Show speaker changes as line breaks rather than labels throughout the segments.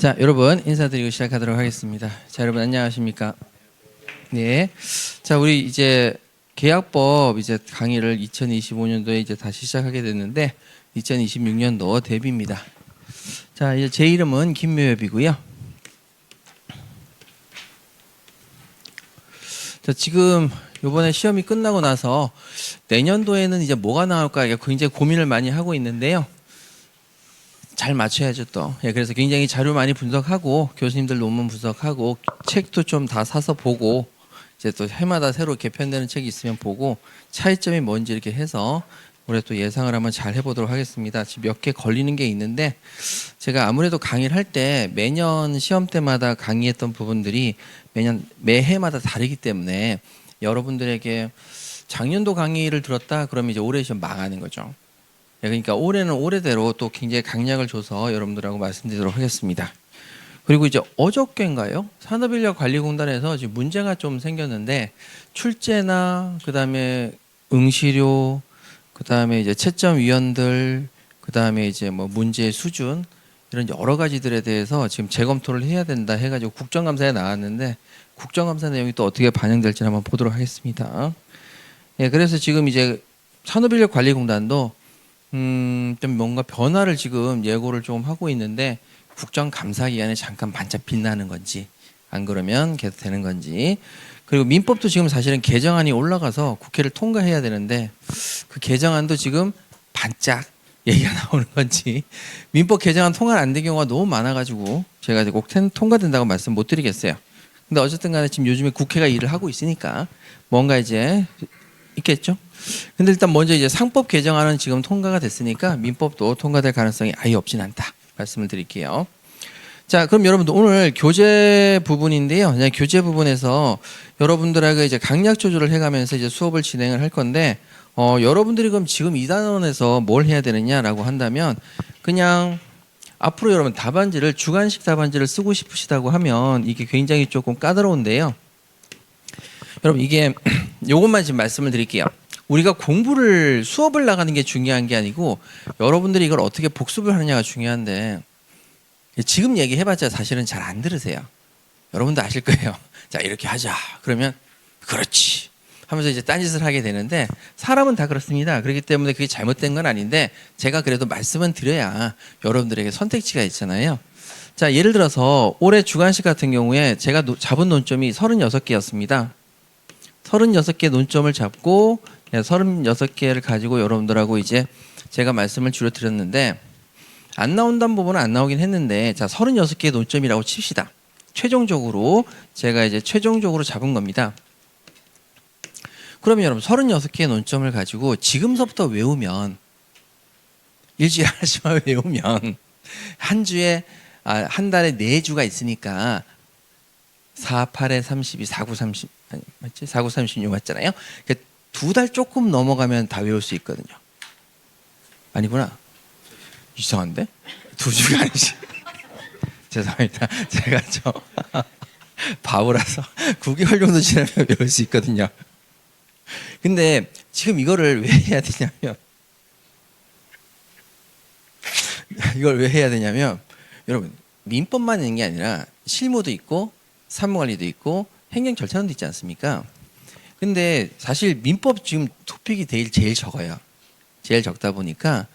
자, 여러분 인사드리고 시작하도록 하겠습니다. 자, 여러분 안녕하십니까? 네. 자, 우리 이제 계약법 이제 강의를 2025년도에 이제 다시 시작하게 됐는데 2026년도 데뷔입니다. 자, 이제 제 이름은 김묘엽이고요. 자, 지금 이번에 시험이 끝나고 나서 내년도에는 이제 뭐가 나올까 굉장히 고민을 많이 하고 있는데요. 잘 맞춰야죠 또. 예, 그래서 굉장히 자료 많이 분석하고 교수님들 논문 분석하고 책도 좀 다 사서 보고 이제 또 해마다 새로 개편되는 책이 있으면 보고 차이점이 뭔지 이렇게 해서 올해 또 예상을 한번 잘 해보도록 하겠습니다. 지금 몇 개 걸리는 게 있는데 제가 아무래도 강의를 할 때 매년 시험 때마다 강의했던 부분들이 매해마다 다르기 때문에 여러분들에게 작년도 강의를 들었다 그러면 이제 올해 시험 망하는 거죠. 그러니까 올해는 올해대로 또 굉장히 강약을 줘서 여러분들하고 말씀드리도록 하겠습니다. 그리고 이제 어저께인가요? 산업인력관리공단에서 지금 문제가 좀 생겼는데 출제나 그다음에 응시료, 그다음에 이제 채점위원들, 그다음에 이제 뭐 문제의 수준 이런 여러 가지들에 대해서 지금 재검토를 해야 된다 해가지고 국정감사에 나왔는데 국정감사 내용이 또 어떻게 반영될지 한번 보도록 하겠습니다. 예, 그래서 지금 이제 산업인력관리공단도 좀 뭔가 변화를 지금 예고를 좀 하고 있는데 국정감사 기간에 잠깐 반짝 빛나는 건지 안 그러면 계속 되는 건지, 그리고 민법도 지금 사실은 개정안이 올라가서 국회를 통과해야 되는데 그 개정안도 지금 반짝 얘기가 나오는 건지, 민법 개정안 통과 안 된 경우가 너무 많아가지고 제가 꼭 통과된다고 말씀 못 드리겠어요. 근데 어쨌든 간에 지금 요즘에 국회가 일을 하고 있으니까 뭔가 이제 있겠죠. 근데 일단 먼저 이제 상법 개정안은 지금 통과가 됐으니까 민법도 통과될 가능성이 아예 없진 않다 말씀을 드릴게요. 자, 그럼 여러분들 오늘 교재 부분인데요. 교재 부분에서 여러분들하고 이제 강약 조절을 해가면서 이제 수업을 진행을 할 건데 여러분들이 그럼 지금 이 단원에서 뭘 해야 되느냐라고 한다면 그냥 앞으로 여러분 답안지를 주관식 답안지를 쓰고 싶으시다고 하면 이게 굉장히 조금 까다로운데요. 여러분 이게 요것만 지금 말씀을 드릴게요. 우리가 수업을 나가는 게 중요한 게 아니고 여러분들이 이걸 어떻게 복습을 하느냐가 중요한데 지금 얘기해봤자 사실은 잘 안 들으세요. 여러분도 아실 거예요. 자, 이렇게 하자. 그러면 그렇지 하면서 이제 딴짓을 하게 되는데 사람은 다 그렇습니다. 그렇기 때문에 그게 잘못된 건 아닌데 제가 그래도 말씀은 드려야 여러분들에게 선택지가 있잖아요. 자, 예를 들어서 올해 주관식 같은 경우에 제가 잡은 논점이 36개였습니다. 36개 논점을 잡고 36개를 가지고 여러분들하고 이제 제가 말씀을 주로 드렸는데 안 나온다는 부분은 안 나오긴 했는데 자, 36개의 논점이라고 칩시다. 최종적으로 제가 이제 최종적으로 잡은 겁니다. 그러면 여러분 36개의 논점을 가지고 지금서부터 외우면 일주일에 하나씩만 외우면 한 달에 4주가 있으니까 4, 8에 32, 4, 9, 30 아니 맞지? 4, 9, 36 맞잖아요. 그러니까 2달 조금 넘어가면 다 외울 수 있거든요. 아니구나. 이상한데? 2주가 아니지. 죄송합니다. 제가 좀 바보라서 9개월 정도 지나면 외울 수 있거든요. 근데 지금 이거를 왜 해야 되냐면 여러분 민법만 있는 게 아니라 실무도 있고 사무관리도 있고 행정 절차론도 있지 않습니까? 근데 사실 민법 지금 토픽이 제일 적어요. 제일 적다 보니까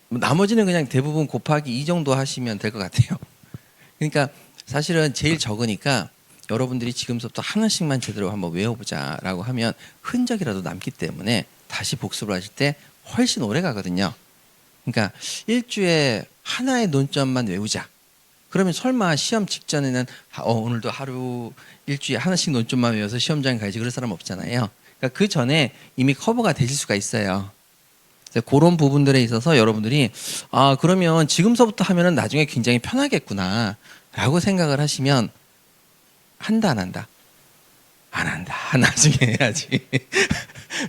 나머지는 그냥 대부분 곱하기 2 정도 하시면 될 것 같아요. 그러니까 사실은 제일 적으니까 여러분들이 지금부터 하나씩만 제대로 한번 외워보자라고 하면 흔적이라도 남기 때문에 다시 복습을 하실 때 훨씬 오래 가거든요. 그러니까 일주에 하나의 논점만 외우자. 그러면 설마 시험 직전에는 오늘도 하루 일주일에 하나씩 논점만 외워서 시험장에 가야지 그럴 사람 없잖아요. 그러니까 그 전에 이미 커버가 되실 수가 있어요. 그런 부분들에 있어서 여러분들이 그러면 지금서부터 하면은 나중에 굉장히 편하겠구나 라고 생각을 하시면 한다 안 한다? 안 한다. 나중에 해야지.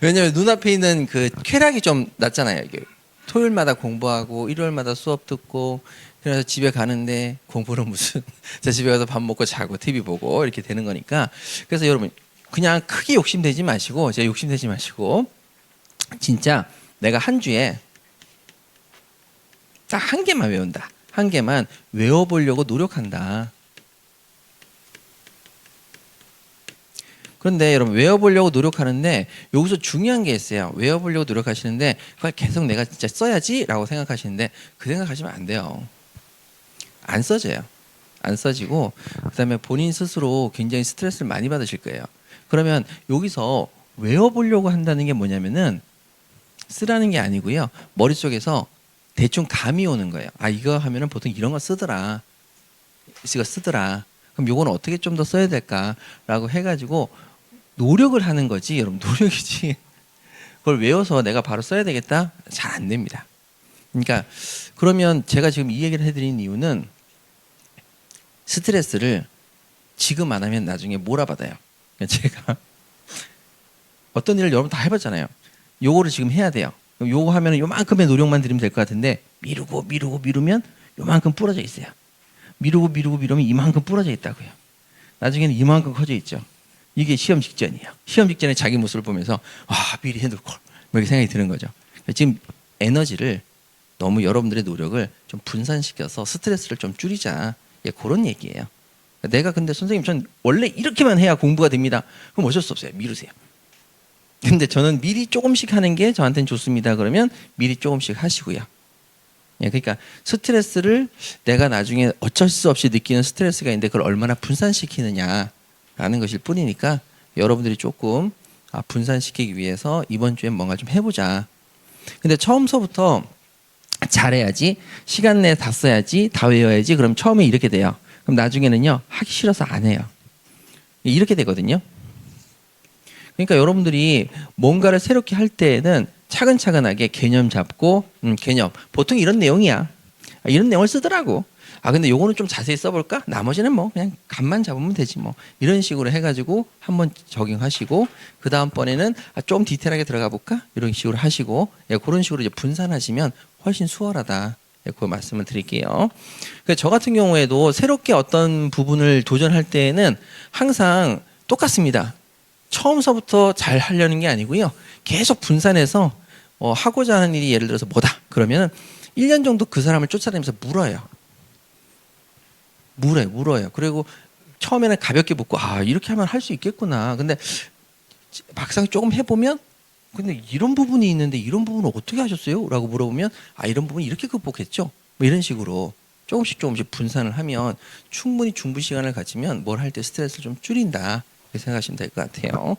왜냐면 눈앞에 있는 그 쾌락이 좀 낮잖아요. 이게 토요일마다 공부하고 일요일마다 수업 듣고 그래서 집에 가는데 공부는 무슨 자 집에 가서 밥 먹고 자고 TV 보고 이렇게 되는 거니까 그래서 여러분 그냥 크게 욕심내지 마시고 진짜 내가 한 주에 딱 한 개만 외운다. 한 개만 외워보려고 노력한다. 그런데 여러분 외워보려고 노력하는데 여기서 중요한 게 있어요. 외워보려고 노력하시는데 그걸 계속 내가 진짜 써야지 라고 생각하시는데 그 생각하시면 안 돼요. 안 써져요. 안 써지고 그다음에 본인 스스로 굉장히 스트레스를 많이 받으실 거예요. 그러면 여기서 외워보려고 한다는 게 뭐냐면은 쓰라는 게 아니고요. 머릿속에서 대충 감이 오는 거예요. 아 이거 하면은 보통 이런 거 쓰더라. 이거 쓰더라. 그럼 요거는 어떻게 좀 더 써야 될까라고 해가지고 노력을 하는 거지. 여러분 노력이지. 그걸 외워서 내가 바로 써야 되겠다? 잘 안 됩니다. 그러니까 그러면 제가 지금 이 얘기를 해드린 이유는 스트레스를 지금 안 하면 나중에 몰아받아요. 제가 어떤 일을 여러분 다 해봤잖아요. 요거를 지금 해야 돼요. 요거 하면 요만큼의 노력만 들이면 될 것 같은데 미루면 요만큼 부러져 있어요. 미루면 이만큼 부러져 있다고요. 나중에는 이만큼 커져 있죠. 이게 시험 직전이에요. 시험 직전에 자기 모습을 보면서 미리 해둘 걸 뭐 이렇게 생각이 드는 거죠. 지금 에너지를 너무 여러분들의 노력을 좀 분산시켜서 스트레스를 좀 줄이자. 그런 얘기예요. 내가 근데 선생님 전 원래 이렇게만 해야 공부가 됩니다. 그럼 어쩔 수 없어요. 미루세요. 근데 저는 미리 조금씩 하는 게 저한테는 좋습니다. 그러면 미리 조금씩 하시고요. 그러니까 스트레스를 내가 나중에 어쩔 수 없이 느끼는 스트레스가 있는데 그걸 얼마나 분산시키느냐라는 것일 뿐이니까 여러분들이 조금 분산시키기 위해서 이번 주엔 뭔가 좀 해보자. 근데 처음서부터 잘해야지, 시간 내에 다 써야지, 다 외워야지. 그럼 처음에 이렇게 돼요. 그럼 나중에는요 하기 싫어서 안 해요. 이렇게 되거든요. 그러니까 여러분들이 뭔가를 새롭게 할 때에는 차근차근하게 개념 잡고 개념 보통 이런 내용이야. 이런 내용을 쓰더라고. 근데 요거는 좀 자세히 써볼까? 나머지는 뭐 그냥 감만 잡으면 되지 뭐. 이런 식으로 해가지고 한번 적용하시고 그 다음번에는 좀 디테일하게 들어가 볼까? 이런 식으로 하시고 그런 식으로 이제 분산하시면 훨씬 수월하다. 그 말씀을 드릴게요. 저 같은 경우에도 새롭게 어떤 부분을 도전할 때에는 항상 똑같습니다. 처음서부터 잘 하려는 게 아니고요. 계속 분산해서 하고자 하는 일이 예를 들어서 뭐다. 그러면 1년 정도 그 사람을 쫓아다니면서 물어요. 그리고 처음에는 가볍게 묻고 이렇게 하면 할 수 있겠구나. 근데 막상 조금 해보면 근데 이런 부분이 있는데 이런 부분은 어떻게 하셨어요? 라고 물어보면 이런 부분 이렇게 극복했죠. 뭐 이런 식으로 조금씩 분산을 하면 충분히 중부 시간을 가지면 뭘 할 때 스트레스를 좀 줄인다. 이렇게 생각하시면 될 것 같아요.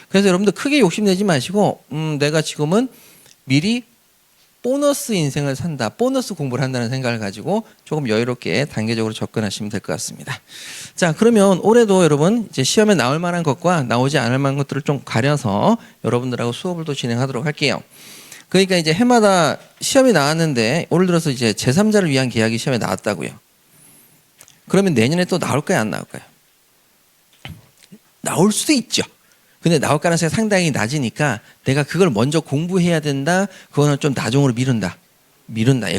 그래서 여러분들 크게 욕심내지 마시고 내가 지금은 미리 보너스 인생을 산다. 보너스 공부를 한다는 생각을 가지고 조금 여유롭게 단계적으로 접근하시면 될 것 같습니다. 자, 그러면 올해도 여러분 이제 시험에 나올 만한 것과 나오지 않을 만한 것들을 좀 가려서 여러분들하고 수업을 또 진행하도록 할게요. 그러니까 이제 해마다 시험이 나왔는데 예를 들어서 이제 제3자를 위한 계약이 시험에 나왔다고요. 그러면 내년에 또 나올까요, 안 나올까요? 나올 수도 있죠. 근데 나올 가능성이 상당히 낮으니까 내가 그걸 먼저 공부해야 된다. 그거는 좀 나중으로 미룬다.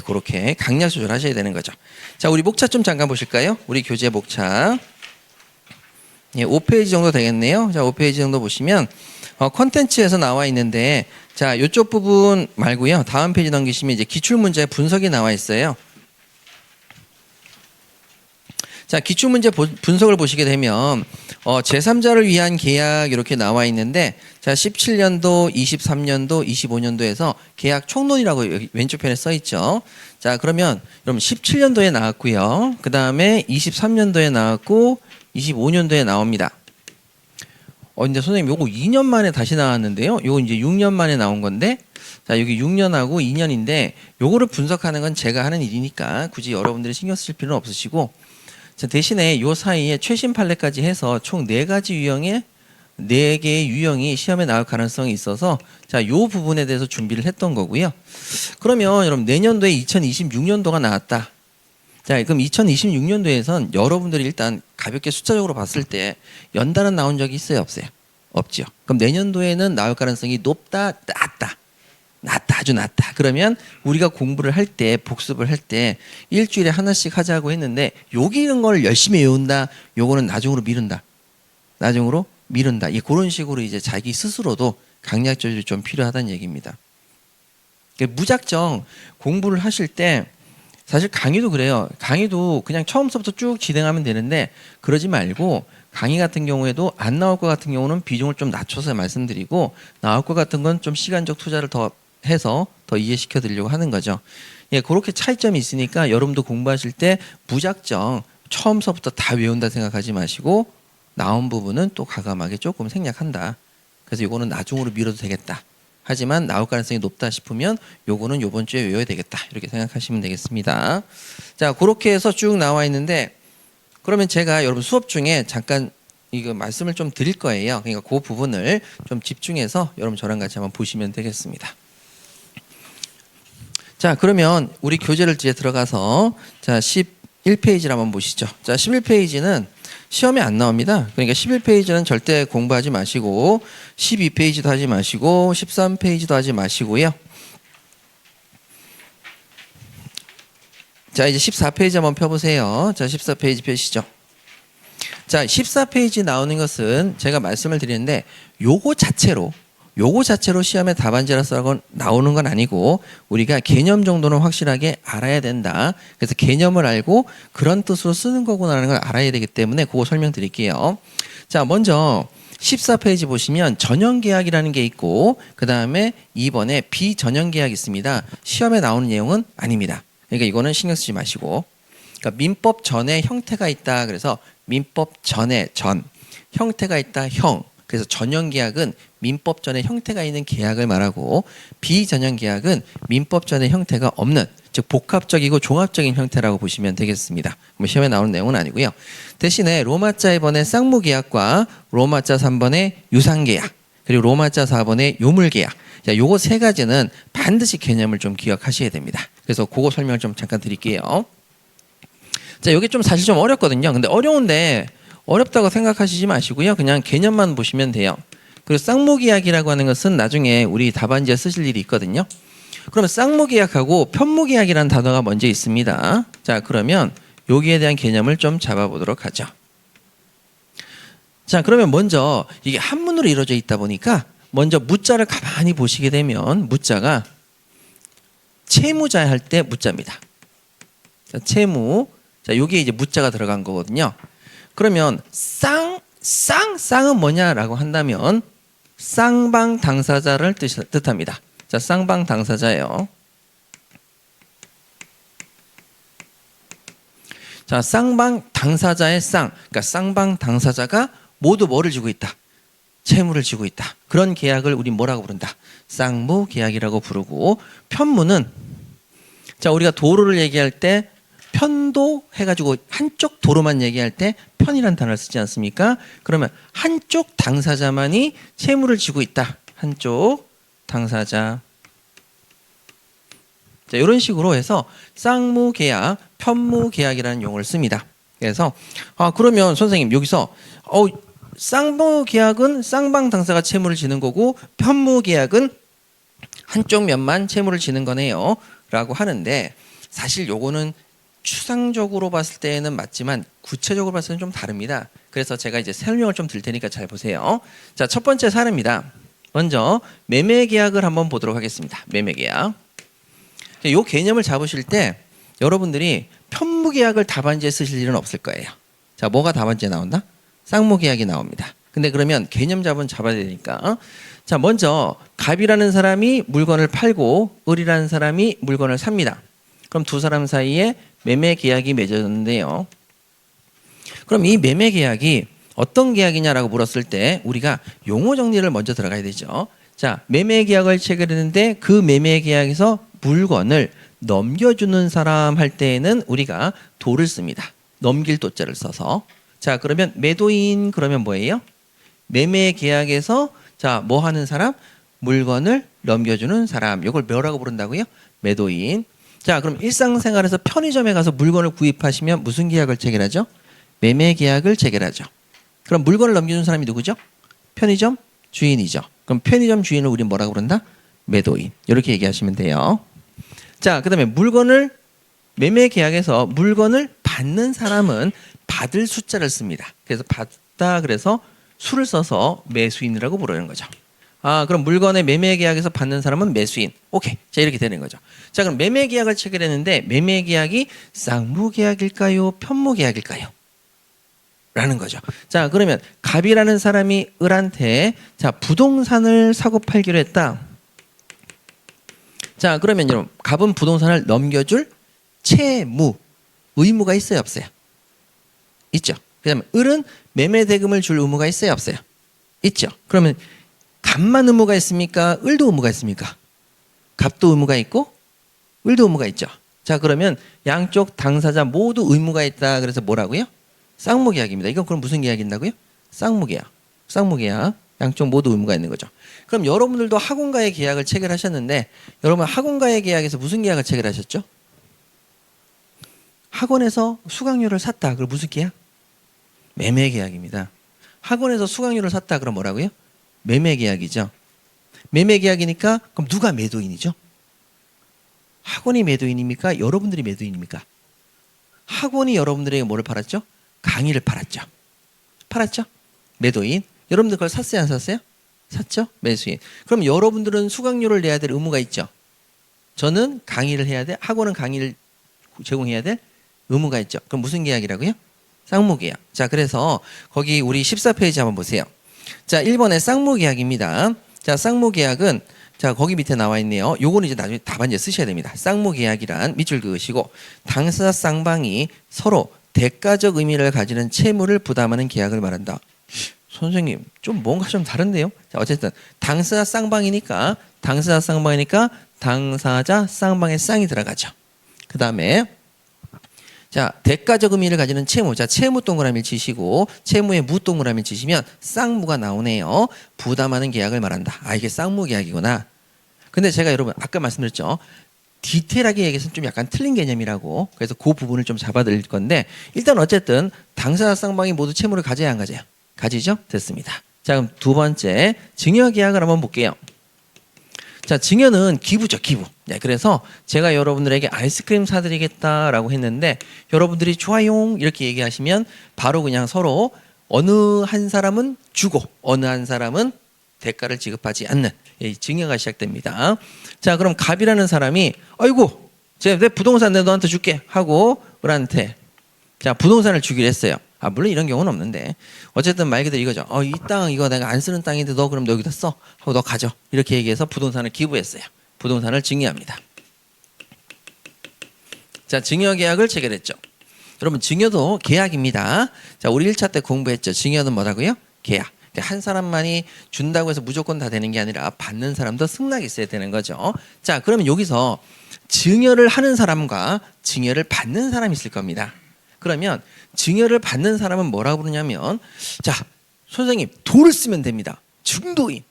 그렇게 강약 조절하셔야 되는 거죠. 자, 우리 목차 좀 잠깐 보실까요? 우리 교재 목차. 5페이지 정도 되겠네요. 자, 5페이지 정도 보시면 컨텐츠에서 나와 있는데 자, 이쪽 부분 말고요. 다음 페이지 넘기시면 이제 기출문제 분석이 나와 있어요. 자, 기출문제 분석을 보시게 되면 제3자를 위한 계약 이렇게 나와 있는데 자, 17년도, 23년도, 25년도에서 계약 총론이라고 여기 왼쪽 편에 써 있죠. 자, 그러면 17년도에 나왔고요. 그 다음에 23년도에 나왔고 25년도에 나옵니다. 근데 선생님 요거 2년 만에 다시 나왔는데요. 요거 이제 6년 만에 나온 건데 자, 여기 6년하고 2년인데 요거를 분석하는 건 제가 하는 일이니까 굳이 여러분들이 신경 쓰실 필요는 없으시고 자, 대신에 요 사이에 최신 판례까지 해서 총 4가지 유형의 4개의 유형이 시험에 나올 가능성이 있어서 자, 요 부분에 대해서 준비를 했던 거고요. 그러면 여러분 내년도에 2026년도가 나왔다. 자, 그럼 2026년도에선 여러분들이 일단 가볍게 숫자적으로 봤을 때 연달아 나온 적이 있어요, 없어요? 없죠. 그럼 내년도에는 나올 가능성이 높다, 낮다, 아주 낮다. 그러면 우리가 공부를 할 때, 복습을 할 때 일주일에 하나씩 하자고 했는데 여기 이런 걸 열심히 외운다. 요거는 나중으로 미룬다. 그런 식으로 이제 자기 스스로도 강약 조절이 좀 필요하다는 얘기입니다. 무작정 공부를 하실 때 사실 강의도 그래요. 강의도 그냥 처음부터 쭉 진행하면 되는데 그러지 말고 강의 같은 경우에도 안 나올 것 같은 경우는 비중을 좀 낮춰서 말씀드리고 나올 것 같은 건 좀 시간적 투자를 더 해서 더 이해시켜 드리려고 하는 거죠. 예, 그렇게 차이점이 있으니까 여러분도 공부하실 때 무작정 처음서부터 다 외운다 생각하지 마시고 나온 부분은 또 과감하게 조금 생략한다. 그래서 요거는 나중으로 미뤄도 되겠다. 하지만 나올 가능성이 높다 싶으면 요거는 요번 주에 외워야 되겠다. 이렇게 생각하시면 되겠습니다. 자, 그렇게 해서 쭉 나와 있는데 그러면 제가 여러분 수업 중에 잠깐 이거 말씀을 좀 드릴 거예요. 그러니까 그 부분을 좀 집중해서 여러분 저랑 같이 한번 보시면 되겠습니다. 자, 그러면 우리 교재를 이제 들어가서 자, 11페이지를 한번 보시죠. 자, 11페이지는 시험에 안 나옵니다. 그러니까 11페이지는 절대 공부하지 마시고 12페이지도 하지 마시고 13페이지도 하지 마시고요. 자, 이제 14페이지 한번 펴보세요. 자, 14페이지 펴시죠. 자, 14페이지 나오는 것은 제가 말씀을 드리는데 요거 자체로 시험에 답안지라서 나오는 건 아니고 우리가 개념 정도는 확실하게 알아야 된다. 그래서 개념을 알고 그런 뜻으로 쓰는 거구나라는 걸 알아야 되기 때문에 그거 설명드릴게요. 자, 먼저 14페이지 보시면 전형계약이라는 게 있고 그 다음에 2번에 비전형계약이 있습니다. 시험에 나오는 내용은 아닙니다. 그러니까 이거는 신경 쓰지 마시고 그러니까 민법 전에 형태가 있다. 그래서 민법 전에 전 형태가 있다. 형 그래서 전형계약은 민법 전에 형태가 있는 계약을 말하고 비전형계약은 민법 전에 형태가 없는 즉 복합적이고 종합적인 형태라고 보시면 되겠습니다. 시험에 나오는 내용은 아니고요. 대신에 로마자 2번의 쌍무계약과 로마자 3번의 유상계약 그리고 로마자 4번의 요물계약 자, 요거 세 가지는 반드시 개념을 좀 기억하셔야 됩니다. 그래서 그거 설명을 좀 잠깐 드릴게요. 자, 요게 좀 사실 좀 어렵거든요. 근데 어려운데 어렵다고 생각하시지 마시고요. 그냥 개념만 보시면 돼요. 그리고 쌍무계약이라고 하는 것은 나중에 우리 답안지에 쓰실 일이 있거든요. 그러면 쌍무계약하고 편무계약이라는 단어가 먼저 있습니다. 자, 그러면 여기에 대한 개념을 좀 잡아보도록 하죠. 자, 그러면 먼저 이게 한문으로 이루어져 있다 보니까 먼저 무자를 가만히 보시게 되면 무자가 채무자 할 때 무자입니다. 자, 채무. 자, 여기에 이제 무자가 들어간 거거든요. 그러면 쌍은 뭐냐라고 한다면 쌍방 당사자를 뜻합니다. 자, 쌍방 당사자예요. 자, 쌍방 당사자의 그러니까 쌍방 당사자가 모두 뭐를 지고 있다? 채무를 지고 있다. 그런 계약을 우리 뭐라고 부른다? 쌍무계약이라고 부르고 편무는 자, 우리가 도로를 얘기할 때 편도 해가지고 한쪽 도로만 얘기할 때 편이라는 단어를 쓰지 않습니까? 그러면 한쪽 당사자만이 채무를 지고 있다. 한쪽 당사자. 자, 이런 식으로 해서 쌍무계약, 편무계약이라는 용어를 씁니다. 그래서 그러면 선생님 여기서 쌍무계약은 쌍방 당사가 채무를 지는 거고 편무계약은 한쪽 면만 채무를 지는 거네요. 라고 하는데 사실 요거는 추상적으로 봤을 때는 맞지만 구체적으로 봤을 때는 좀 다릅니다. 그래서 제가 이제 설명을 좀 드릴 테니까 잘 보세요. 자, 첫 번째 사례입니다. 먼저 매매계약을 한번 보도록 하겠습니다. 매매계약. 이 개념을 잡으실 때 여러분들이 편무계약을 답안지에 쓰실 일은 없을 거예요. 자, 뭐가 답안지에 나온다? 쌍무계약이 나옵니다. 근데 그러면 개념 잡아야 되니까 자, 먼저 갑이라는 사람이 물건을 팔고 을이라는 사람이 물건을 삽니다. 그럼 두 사람 사이에 매매 계약이 맺어졌는데요. 그럼 이 매매 계약이 어떤 계약이냐라고 물었을 때 우리가 용어 정리를 먼저 들어가야 되죠. 자, 매매 계약을 체결했는데 그 매매 계약에서 물건을 넘겨주는 사람 할 때에는 우리가 도를 씁니다. 넘길 도자를 써서. 자, 그러면 매도인 그러면 뭐예요? 매매 계약에서 자, 뭐 하는 사람? 물건을 넘겨주는 사람. 이걸 뭐라고 부른다고요? 매도인. 자, 그럼 일상생활에서 편의점에 가서 물건을 구입하시면 무슨 계약을 체결하죠? 매매 계약을 체결하죠. 그럼 물건을 넘겨주는 사람이 누구죠? 편의점 주인이죠. 그럼 편의점 주인을 우리 뭐라고 부른다? 매도인. 이렇게 얘기하시면 돼요. 자, 그 다음에 매매 계약에서 물건을 받는 사람은 받을 숫자를 씁니다. 그래서 받다 그래서 수를 써서 매수인이라고 부르는 거죠. 그럼 물건의 매매 계약에서 받는 사람은 매수인. 오케이. 자, 이렇게 되는 거죠. 자, 그럼 매매 계약을 체결했는데 매매 계약이 쌍무 계약일까요? 편무 계약일까요? 라는 거죠. 자, 그러면 갑이라는 사람이 을한테 자, 부동산을 사고 팔기로 했다. 자, 그러면 여러분, 갑은 부동산을 넘겨줄 채무, 의무가 있어요, 없어요? 있죠. 그다음에 을은 매매 대금을 줄 의무가 있어요, 없어요? 있죠. 그러면 갑만 의무가 있습니까? 을도 의무가 있습니까? 갑도 의무가 있고 을도 의무가 있죠. 자, 그러면 양쪽 당사자 모두 의무가 있다. 그래서 뭐라고요? 쌍무계약입니다. 이건 그럼 무슨 계약인다고요? 쌍무계약. 쌍무계약. 양쪽 모두 의무가 있는 거죠. 그럼 여러분들도 학원과의 계약을 체결하셨는데 여러분 학원과의 계약에서 무슨 계약을 체결하셨죠? 학원에서 수강료를 샀다. 그럼 무슨 계약? 매매 계약입니다. 학원에서 수강료를 샀다. 그럼 뭐라고요? 매매 계약이죠. 매매 계약이니까 그럼 누가 매도인이죠? 학원이 매도인입니까? 여러분들이 매도인입니까? 학원이 여러분들에게 뭐를 팔았죠? 강의를 팔았죠. 팔았죠? 매도인. 여러분들 그걸 샀어요? 안 샀어요? 샀죠? 매수인. 그럼 여러분들은 수강료를 내야 될 의무가 있죠. 저는 강의를 해야 돼. 학원은 강의를 제공해야 될 의무가 있죠. 그럼 무슨 계약이라고요? 쌍무계약. 자, 그래서 거기 우리 14페이지 한번 보세요. 자, 1번에 쌍무계약입니다. 자, 쌍무계약은 자, 거기 밑에 나와 있네요. 요거는 이제 나중에 답안지에 쓰셔야 됩니다. 쌍무계약이란 밑줄 그으시고 당사자 쌍방이 서로 대가적 의미를 가지는 채무를 부담하는 계약을 말한다. 선생님, 좀 뭔가 좀 다른데요? 자, 어쨌든 당사자 쌍방이니까 당사자 쌍방의 쌍이 들어가죠. 그 다음에 자, 대가적 의미를 가지는 채무. 자, 채무 동그라미를 치시고 채무에 무 동그라미를 치시면 쌍무가 나오네요. 부담하는 계약을 말한다. 이게 쌍무 계약이구나. 근데 제가 여러분 아까 말씀드렸죠. 디테일하게 얘기해서는 좀 약간 틀린 개념이라고. 그래서 그 부분을 좀 잡아드릴 건데 일단 어쨌든 당사자 쌍방이 모두 채무를 가져야 안 가져요? 가지죠? 됐습니다. 자, 그럼 두 번째 증여 계약을 한번 볼게요. 자, 증여는 기부죠, 기부. 네, 그래서 제가 여러분들에게 아이스크림 사드리겠다라고 했는데 여러분들이 좋아요 이렇게 얘기하시면 바로 그냥 서로 어느 한 사람은 주고 어느 한 사람은 대가를 지급하지 않는 증여가 시작됩니다. 자, 그럼 갑이라는 사람이 아이고 내 부동산 내 너한테 줄게 하고 을한테 자, 부동산을 주기로 했어요. 물론 이런 경우는 없는데 어쨌든 말 그대로 이거죠. 이 땅 이거 내가 안 쓰는 땅인데 너 그럼 너 여기다 써 하고 너 가져 이렇게 얘기해서 부동산을 기부했어요. 부동산을 증여합니다. 자, 증여 계약을 체결했죠. 여러분 증여도 계약입니다. 자, 우리 1차 때 공부했죠. 증여는 뭐라고요? 계약. 한 사람만이 준다고 해서 무조건 다 되는 게 아니라 받는 사람도 승낙이 있어야 되는 거죠. 자, 그러면 여기서 증여를 하는 사람과 증여를 받는 사람이 있을 겁니다. 그러면 증여를 받는 사람은 뭐라고 부르냐면 자, 선생님 도를 쓰면 됩니다. 중도인.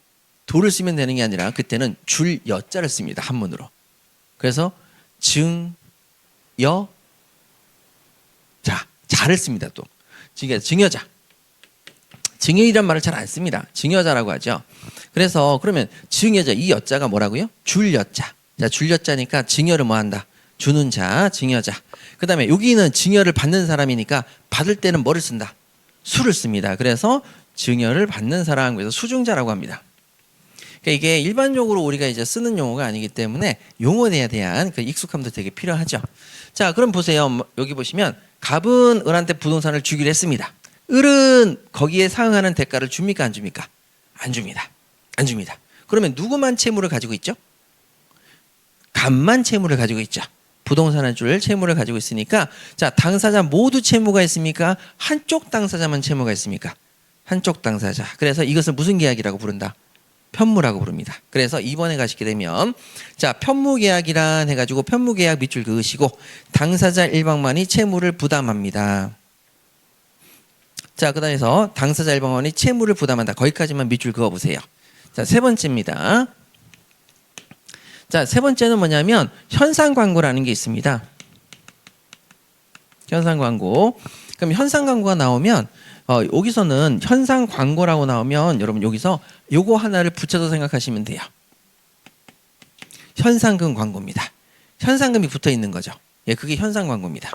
도를 쓰면 되는 게 아니라 그때는 줄 여자를 씁니다. 한문으로. 그래서 증여 자를 씁니다. 또 증여자. 증여이란 말을 잘 안 씁니다. 증여자라고 하죠. 그래서 그러면 증여자 이 여자가 뭐라고요? 줄 여자. 자, 줄 여자니까 증여를 뭐 한다? 주는 자, 증여자. 그 다음에 여기는 증여를 받는 사람이니까 받을 때는 뭐를 쓴다? 수를 씁니다. 그래서 증여를 받는 사람, 그래서 수증자라고 합니다. 그러니까 이게 일반적으로 우리가 이제 쓰는 용어가 아니기 때문에 용어에 대한 그 익숙함도 되게 필요하죠. 자, 그럼 보세요. 여기 보시면 갑은 을한테 부동산을 주기로 했습니다. 을은 거기에 상응하는 대가를 줍니까? 안 줍니까? 안 줍니다. 안 줍니다. 그러면 누구만 채무를 가지고 있죠? 갑만 채무를 가지고 있죠. 부동산을 줄 채무를 가지고 있으니까 자, 당사자 모두 채무가 있습니까? 한쪽 당사자만 채무가 있습니까? 한쪽 당사자. 그래서 이것을 무슨 계약이라고 부른다? 편무라고 부릅니다. 그래서 2번에 가시게 되면 자, 편무계약이란 해가지고 편무계약 밑줄 그으시고 당사자 일방만이 채무를 부담합니다. 자, 그 다음에서 당사자 일방만이 채무를 부담한다. 거기까지만 밑줄 그어보세요. 자, 세 번째입니다. 자, 세 번째는 뭐냐면 현상광고라는 게 있습니다. 현상광고. 그럼 현상광고가 나오면 여기서는 현상광고라고 나오면 여러분 여기서 요거 하나를 붙여서 생각하시면 돼요. 현상금 광고입니다. 현상금이 붙어 있는 거죠. 예, 그게 현상광고입니다.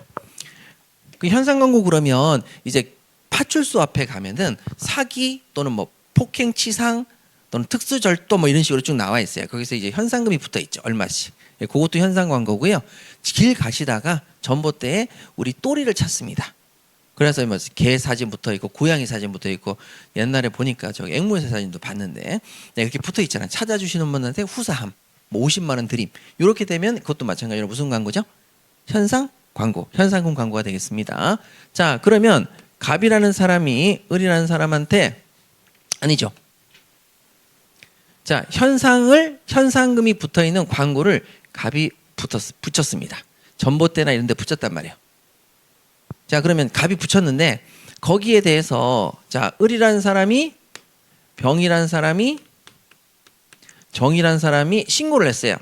그 현상광고 그러면 이제 파출소 앞에 가면은 사기 또는 뭐 폭행, 치상, 또는 특수절도 뭐 이런 식으로 쭉 나와 있어요. 거기서 이제 현상금이 붙어 있죠. 얼마씩. 예, 그것도 현상 광고고요. 길 가시다가 전봇대에 우리 또리를 찾습니다. 그래서 뭐 개 사진 붙어 있고 고양이 사진 붙어 있고 옛날에 보니까 저기 앵무새 사진도 봤는데 네, 이렇게 붙어 있잖아요. 찾아주시는 분한테 후사함, 뭐 50만 원 드림. 이렇게 되면 그것도 마찬가지로 무슨 광고죠? 현상 광고, 현상금 광고가 되겠습니다. 자, 그러면 갑이라는 사람이 을이라는 사람한테 아니죠. 자, 현상금이 붙어 있는 광고를 갑이 붙였습니다. 전봇대나 이런 데 붙였단 말이에요. 자, 그러면 갑이 붙였는데 거기에 대해서 자, 을이라는 사람이 병이라는 사람이 정이라는 사람이 신고를 했어요.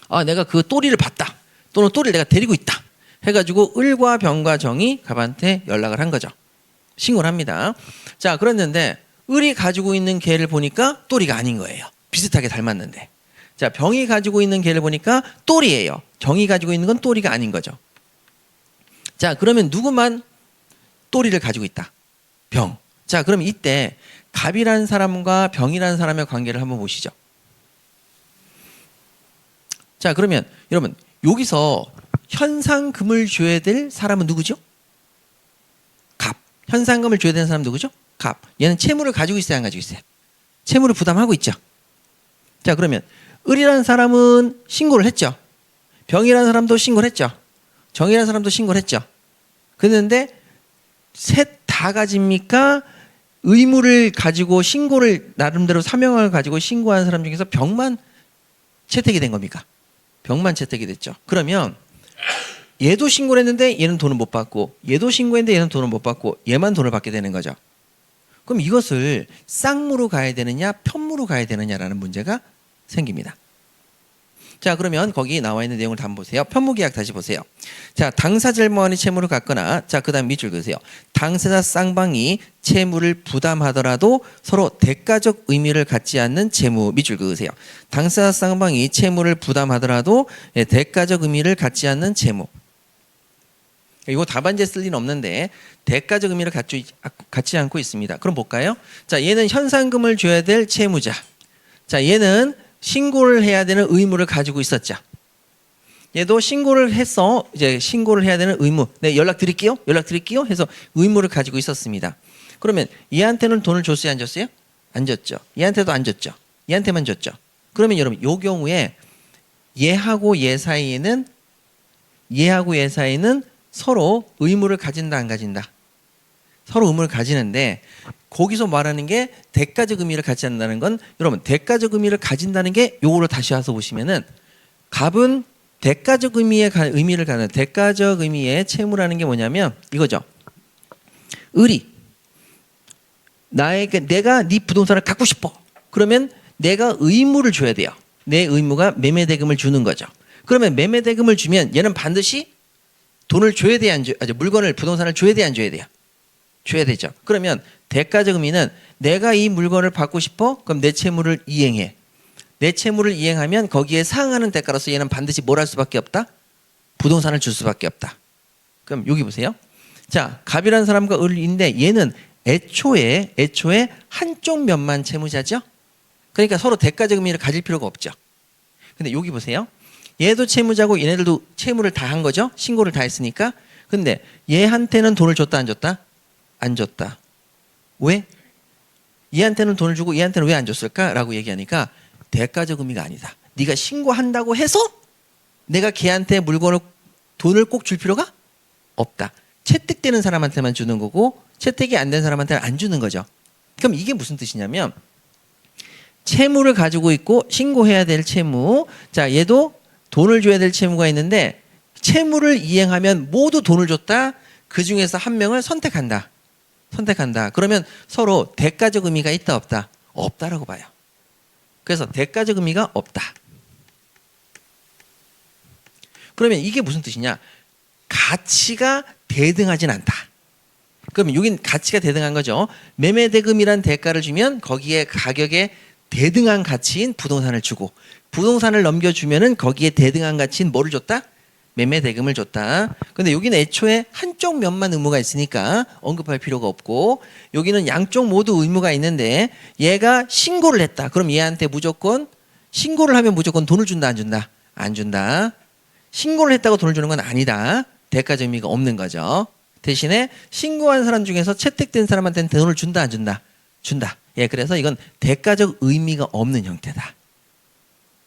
아, 내가 그 또리를 봤다. 또는 또리를 내가 데리고 있다. 해가지고 을과 병과 정이 갑한테 연락을 한 거죠. 신고를 합니다. 자, 그랬는데 을이 가지고 있는 개를 보니까 또리가 아닌 거예요. 비슷하게 닮았는데. 자, 병이 가지고 있는 개를 보니까 또리예요. 정이 가지고 있는 건 또리가 아닌 거죠. 자, 그러면 누구만 또리를 가지고 있다? 병. 자, 그럼 이때 갑이라는 사람과 병이라는 사람의 관계를 한번 보시죠. 자, 그러면 여러분 여기서 현상금을 줘야 될 사람은 누구죠? 갑. 현상금을 줘야 되는 사람 누구죠? 갑. 얘는 채무를 가지고 있어야 안 가지고 있어요? 채무를 부담하고 있죠. 자, 그러면 을이라는 사람은 신고를 했죠. 병이라는 사람도 신고를 했죠. 정이라는 사람도 신고를 했죠. 그런데 셋 다 가집니까? 의무를 가지고 신고를 나름대로 사명을 가지고 신고한 사람 중에서 병만 채택이 된 겁니까? 병만 채택이 됐죠. 그러면 얘도 신고를 했는데 얘는 돈을 못 받고 얘도 신고했는데 얘는 돈을 못 받고 얘만 돈을 받게 되는 거죠. 그럼 이것을 쌍무로 가야 되느냐 편무로 가야 되느냐라는 문제가 생깁니다. 자, 그러면 거기 나와 있는 내용을 한번 보세요. 편무계약 다시 보세요. 자, 당사 절모안이 채무를 갖거나 자, 그 다음 밑줄 그으세요. 당사자 쌍방이 채무를 부담하더라도 서로 대가적 의미를 갖지 않는 채무 밑줄 그으세요. 당사자 쌍방이 채무를 부담하더라도 대가적 의미를 갖지 않는 채무. 이거 답안지에 쓸 리는 없는데 대가적 의미를 갖지 않고 있습니다. 그럼 볼까요? 자, 얘는 현상금을 줘야 될 채무자. 자, 얘는 신고를 해야 되는 의무를 가지고 있었죠. 얘도 신고를 해서 이제 신고를 해야 되는 의무. 네, 연락드릴게요 해서 의무를 가지고 있었습니다. 그러면 얘한테는 돈을 줬어요, 안 줬어요? 안 줬죠. 얘한테도 안 줬죠. 얘한테만 줬죠. 그러면 여러분 이 경우에 얘하고 얘 사이에는 서로 의무를 가진다, 안 가진다? 서로 의무를 가지는데 거기서 말하는 게 대가적 의미를 갖지 않는다는 건 여러분 대가적 의미를 가진다는 게 요거를 다시 와서 보시면은 갑은 대가적 의미를 갖는 대가적 의미의 채무라는 게 뭐냐면 이거죠. 을이 내가 네 부동산을 갖고 싶어. 그러면 내가 의무를 줘야 돼요. 내 의무가 매매대금을 주는 거죠. 그러면 매매대금을 주면 얘는 반드시 돈을 줘야 돼야 안 줘야 돼요? 물건을 부동산을 줘야 돼야 안 줘야 돼요? 줘야 되죠. 그러면 대가적 의미는 내가 이 물건을 받고 싶어? 그럼 내 채무를 이행해. 내 채무를 이행하면 거기에 상응하는 대가로서 얘는 반드시 뭘 할 수밖에 없다? 부동산을 줄 수밖에 없다. 그럼 여기 보세요. 자, 갑이라는 사람과 을인데 얘는 애초에 한쪽 면만 채무자죠. 그러니까 서로 대가적 의미를 가질 필요가 없죠. 근데 여기 보세요. 얘도 채무자고 얘네들도 채무를 다 한 거죠. 신고를 다 했으니까. 근데 얘한테는 돈을 줬다, 안 줬다? 안 줬다. 왜? 얘한테는 돈을 주고 얘한테는 왜 안 줬을까라고 얘기하니까 대가적 의미가 아니다. 네가 신고한다고 해서 내가 걔한테 돈을 꼭 줄 필요가 없다. 채택되는 사람한테만 주는 거고 채택이 안 된 사람한테는 안 주는 거죠. 그럼 이게 무슨 뜻이냐면 채무를 가지고 있고 신고해야 될 채무. 자, 얘도 돈을 줘야 될 채무가 있는데 채무를 이행하면 모두 돈을 줬다. 그 중에서 한 명을 선택한다. 그러면 서로 대가적 의미가 있다, 없다? 없다라고 봐요. 그래서 대가적 의미가 없다. 그러면 이게 무슨 뜻이냐? 가치가 대등하진 않다. 그러면 여긴 가치가 대등한 거죠. 매매대금이란 대가를 주면 거기에 가격에 대등한 가치인 부동산을 주고 부동산을 넘겨주면은 거기에 대등한 가치인 뭐를 줬다? 매매 대금을 줬다. 근데 여기는 애초에 한쪽 면만 의무가 있으니까 언급할 필요가 없고, 여기는 양쪽 모두 의무가 있는데 얘가 신고를 했다. 그럼 얘한테 무조건 신고를 하면 무조건 돈을 준다, 안 준다? 안 준다. 신고를 했다고 돈을 주는 건 아니다. 대가적 의미가 없는 거죠. 대신에 신고한 사람 중에서 채택된 사람한테는 돈을 준다, 안 준다? 준다. 예, 그래서 이건 대가적 의미가 없는 형태다.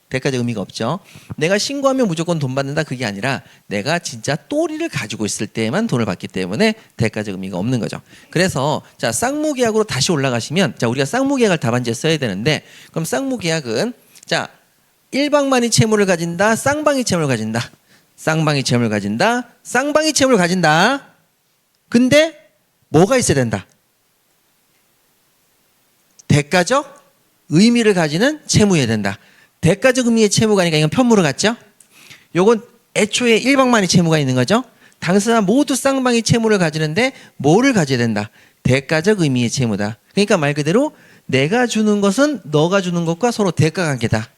대가적 의미가 없죠. 내가 신고하면 무조건 돈 받는다, 그게 아니라 내가 진짜 또리를 가지고 있을 때만 돈을 받기 때문에 대가적 의미가 없는 거죠. 그래서 자, 쌍무계약으로 다시 올라가시면, 자, 우리가 쌍무계약을 답안지에 써야 되는데, 그럼 쌍무계약은 자, 일방만이 채무를 가진다, 쌍방이 채무를 가진다, 쌍방이 채무를 가진다, 쌍방이 채무를 가진다. 근데 뭐가 있어야 된다? 대가적 의미를 가지는 채무여야 된다. 대가적 의미의 채무가 아니니까 이건 편무를 갖죠. 요건 애초에 일방만이 채무가 있는 거죠. 당사자 모두 쌍방이 채무를 가지는데 뭐를 가져야 된다? 대가적 의미의 채무다. 그러니까 말 그대로 내가 주는 것은 너가 주는 것과 서로 대가관계다.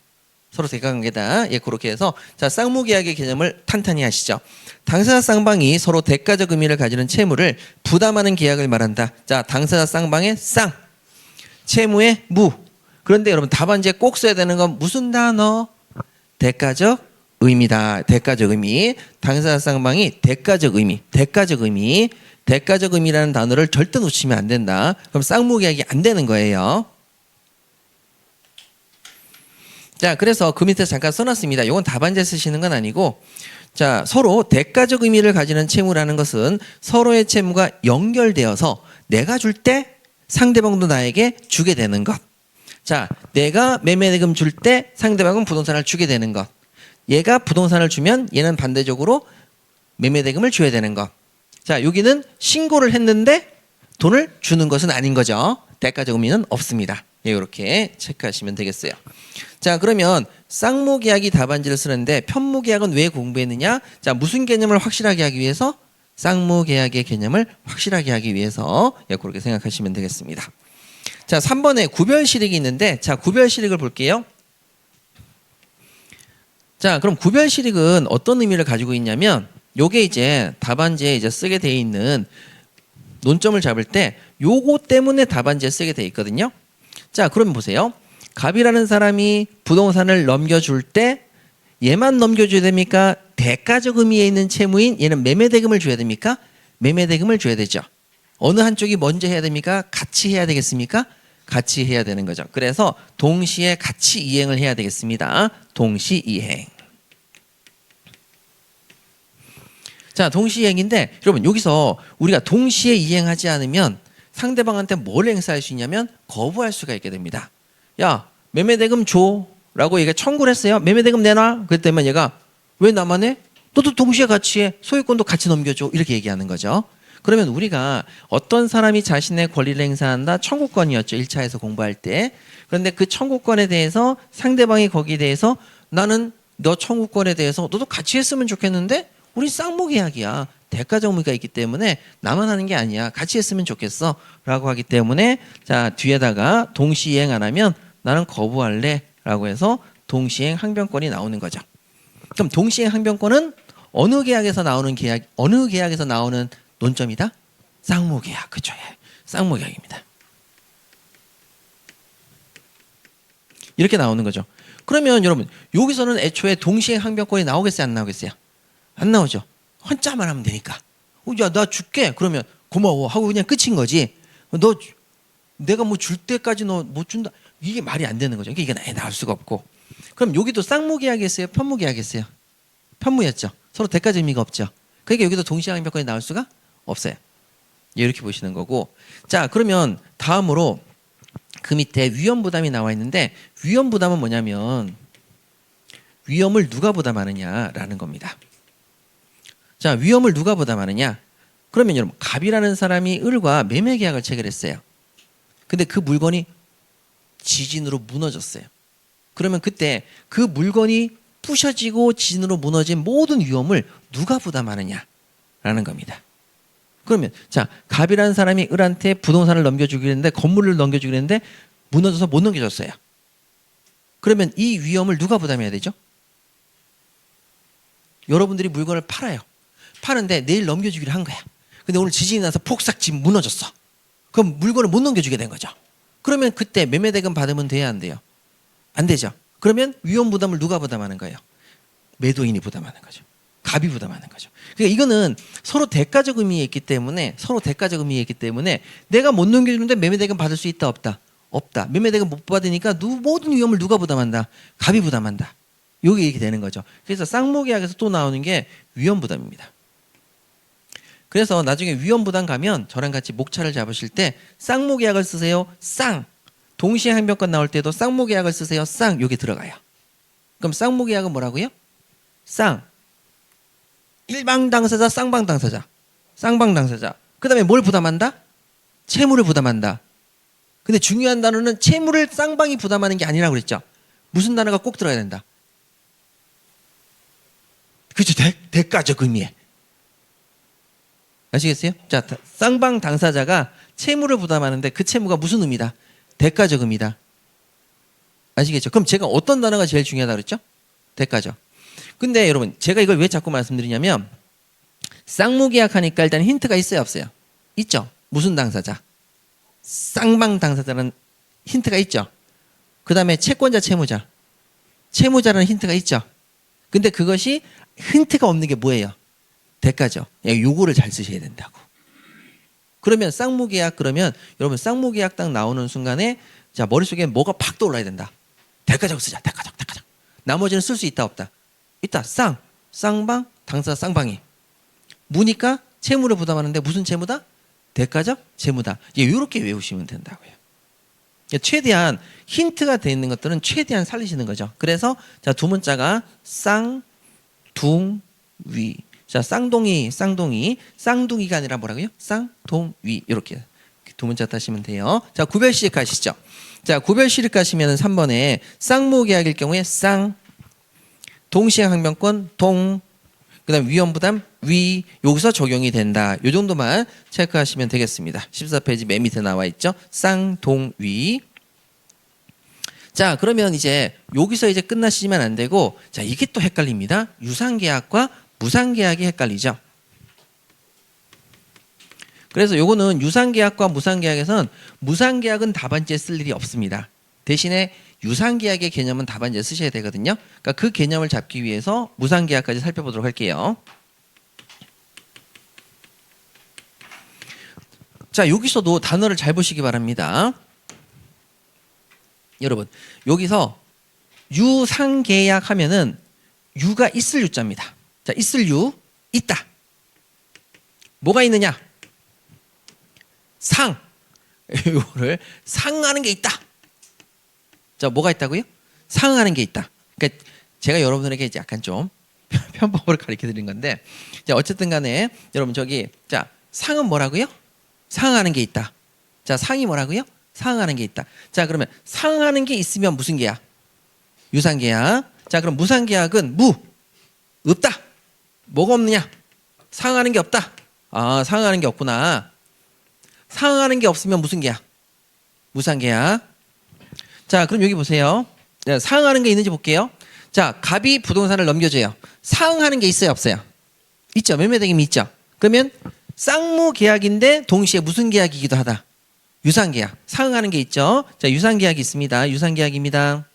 서로 대가관계다. 예, 그렇게 해서 자, 쌍무계약의 개념을 탄탄히 하시죠. 당사자 쌍방이 서로 대가적 의미를 가지는 채무를 부담하는 계약을 말한다. 자, 당사자 쌍방의 쌍, 채무의 무. 그런데 여러분 답안지에 꼭 써야 되는 건 무슨 단어? 대가적 의미다. 대가적 의미. 당사자 쌍방이 대가적 의미, 대가적 의미, 대가적 의미라는 단어를 절대 놓치면 안 된다. 그럼 쌍무계약이 안 되는 거예요. 자, 그래서 그 밑에 잠깐 써놨습니다. 이건 답안지에 쓰시는 건 아니고, 자, 서로 대가적 의미를 가지는 채무라는 것은 서로의 채무가 연결되어서 내가 줄 때 상대방도 나에게 주게 되는 것. 자, 내가 매매대금 줄 때 상대방은 부동산을 주게 되는 것. 얘가 부동산을 주면 얘는 반대적으로 매매대금을 줘야 되는 것. 자, 여기는 신고를 했는데 돈을 주는 것은 아닌 거죠. 대가적 의미는 없습니다. 예, 이렇게 체크하시면 되겠어요. 자, 그러면 쌍무계약이 답안지를 쓰는데 편무계약은 왜 공부했느냐? 자, 무슨 개념을 확실하게 하기 위해서? 쌍무계약의 개념을 확실하게 하기 위해서, 예, 그렇게 생각하시면 되겠습니다. 자, 3번에 구별실익이 있는데, 자, 구별실익을 볼게요. 자, 그럼 구별실익은 어떤 의미를 가지고 있냐면, 요게 이제 답안지에 이제 쓰게 돼 있는 논점을 잡을 때 요거 때문에 답안지에 쓰게 돼 있거든요. 자, 그러면 보세요. 갑이라는 사람이 부동산을 넘겨줄 때 얘만 넘겨줘야 됩니까? 대가적 의미에 있는 채무인 얘는 매매대금을 줘야 됩니까? 매매대금을 줘야 되죠. 어느 한쪽이 먼저 해야 됩니까? 같이 해야 되겠습니까? 같이 해야 되는 거죠. 그래서 동시에 같이 이행을 해야 되겠습니다. 동시 이행. 자, 동시 이행인데 여러분 여기서 우리가 동시에 이행하지 않으면 상대방한테 뭘 행사할 수 있냐면 거부할 수가 있게 됩니다. 야, 매매대금 줘 라고 얘가 청구를 했어요. 매매대금 내놔. 그랬더니 얘가 왜 나만 해? 너도 동시에 같이 해. 소유권도 같이 넘겨줘. 이렇게 얘기하는 거죠. 그러면 우리가 어떤 사람이 자신의 권리를 행사한다? 청구권이었죠. 1차에서 공부할 때. 그런데 그 청구권에 대해서 상대방이 거기에 대해서 나는 너 청구권에 대해서 너도 같이 했으면 좋겠는데 우리 쌍무계약이야. 대가적 의미가 있기 때문에 나만 하는 게 아니야. 같이 했으면 좋겠어. 라고 하기 때문에 자, 뒤에다가 동시이행 안 하면 나는 거부할래. 라고 해서 동시이행 항변권이 나오는 거죠. 그럼 동시이행 항변권은 어느 계약에서 나오는 계약, 어느 계약에서 나오는 논점이다? 쌍무계약. 그쵸? 예. 쌍무계약입니다. 이렇게 나오는 거죠. 그러면 여러분 여기서는 애초에 동시이행 항변권이 나오겠어요? 안 나오겠어요? 안 나오죠. 한자만 하면 되니까. 야, 나 줄게. 그러면 고마워 하고 그냥 끝인 거지. 너 내가 뭐 줄 때까지 너 못 준다. 이게 말이 안 되는 거죠. 이게 나올 수가 없고. 그럼 여기도 쌍무계약이었어요? 편무계약이었어요? 편무였죠. 서로 대가적 의미가 없죠. 그러니까 여기도 동시항변권이 나올 수가 없어요. 이렇게 보시는 거고. 자, 그러면 다음으로 그 밑에 위험부담이 나와 있는데 위험부담은 뭐냐면 위험을 누가 부담하느냐라는 겁니다. 자, 위험을 누가 부담하느냐? 그러면 여러분 갑이라는 사람이 을과 매매계약을 체결했어요. 근데 그 물건이 지진으로 무너졌어요. 그러면 그때 그 물건이 부셔지고 지진으로 무너진 모든 위험을 누가 부담하느냐라는 겁니다. 그러면 자, 갑이라는 사람이 을한테 부동산을 넘겨주기로 했는데 건물을 넘겨주기로 했는데 무너져서 못 넘겨줬어요. 그러면 이 위험을 누가 부담해야 되죠? 여러분들이 물건을 팔아요. 파는데 내일 넘겨주기로 한 거야. 근데 오늘 지진이 나서 폭삭 집 무너졌어. 그럼 물건을 못 넘겨주게 된 거죠. 그러면 그때 매매대금 받으면 돼야 안 돼요? 안 되죠. 그러면 위험 부담을 누가 부담하는 거예요? 매도인이 부담하는 거죠. 갑이 부담하는 거죠. 그러니까 이거는 서로 대가적 의미가 있기 때문에 내가 못 넘겨주는데 매매대금 받을 수 있다 없다? 없다. 매매대금 못 받으니까 모든 위험을 누가 부담한다? 갑이 부담한다. 요게 이렇게 되는 거죠. 그래서 쌍무계약에서 또 나오는 게 위험 부담입니다. 그래서 나중에 위험 부담 가면 저랑 같이 목차를 잡으실 때 쌍무계약을 쓰세요. 쌍. 동시에 항변권 나올 때도 쌍무계약을 쓰세요. 쌍. 요게 들어가요. 그럼 쌍무계약은 뭐라고요? 쌍. 일방당사자, 쌍방당사자. 쌍방당사자. 그 다음에 뭘 부담한다? 채무를 부담한다. 근데 중요한 단어는 채무를 쌍방이 부담하는 게 아니라고 그랬죠. 무슨 단어가 꼭 들어야 된다? 그렇죠. 대가적 의미에. 아시겠어요? 자, 쌍방 당사자가 채무를 부담하는데 그 채무가 무슨 의미다? 대가적 의미다. 아시겠죠? 그럼 제가 어떤 단어가 제일 중요하다고 그랬죠? 대가적. 근데 여러분, 제가 이걸 왜 자꾸 말씀드리냐면 쌍무계약 하니까 일단 힌트가 있어요, 없어요? 있죠. 무슨 당사자? 쌍방 당사자는 힌트가 있죠. 그 다음에 채권자, 채무자. 채무자라는 힌트가 있죠. 근데 그것이 힌트가 없는 게 뭐예요? 대가죠. 요거를 잘 쓰셔야 된다고. 그러면 쌍무계약 그러면 여러분 쌍무계약 딱 나오는 순간에 자 머릿속에 뭐가 팍 떠올라야 된다. 대가적 쓰자. 대가적. 나머지는 쓸 수 있다 없다? 있다. 쌍방, 당사자 쌍방이. 무니까 채무를 부담하는데 무슨 채무다? 대가적 채무다. 이렇게 외우시면 된다고요. 최대한 힌트가 되어 있는 것들은 최대한 살리시는 거죠. 그래서 자 두 문자가 쌍둥위. 자 쌍둥이가 아니라 뭐라고요? 쌍동위. 이렇게 두 문자 따시면 돼요. 자 구별시익 가시죠. 자 구별시익 가시면 3번에 쌍무계약일 경우에 쌍, 동시에 항변권 동, 그다음 위험부담 위. 여기서 적용이 된다. 이 정도만 체크하시면 되겠습니다. 14페이지 맨 밑에 나와 있죠. 쌍동위. 자 그러면 이제 여기서 이제 끝나시면 안 되고 자 이게 또 헷갈립니다. 유상계약과 무상계약이 헷갈리죠. 그래서 요거는 유상계약과 무상계약에서는 무상계약은 답안지에 쓸 일이 없습니다. 대신에 유상계약의 개념은 답안지에 쓰셔야 되거든요. 그러니까 그 개념을 잡기 위해서 무상계약까지 살펴보도록 할게요. 자 여기서도 단어를 잘 보시기 바랍니다. 여러분 여기서 유상계약 하면은 유가 있을 유자입니다. 자 있을 유 있다. 뭐가 있느냐? 상. 이거를 상하는 게 있다. 자 뭐가 있다고요? 상하는 게 있다. 그러니까 제가 여러분들에게 이제 약간 좀 편법으로 가르쳐 드린 건데 자 어쨌든 간에 여러분 저기 자 상은 뭐라고요? 상하는 게 있다. 자 상이 뭐라고요? 상하는 게 있다. 자 그러면 상하는 게 있으면 무슨 계약? 유상계약. 자 그럼 무상계약은 없다. 뭐가 없느냐? 상하는 게 없다. 아 상하는 게 없구나. 상하는 게 없으면 무슨 계약? 무상계약. 자 그럼 여기 보세요. 네, 상하는 게 있는지 볼게요. 자 갑이 부동산을 넘겨줘요. 상하는 게 있어요 없어요? 있죠. 매매대금이 있죠. 그러면 쌍무계약인데 동시에 무슨 계약이기도 하다? 유상계약. 상하는 게 있죠. 자 유상계약이 있습니다. 유상계약입니다.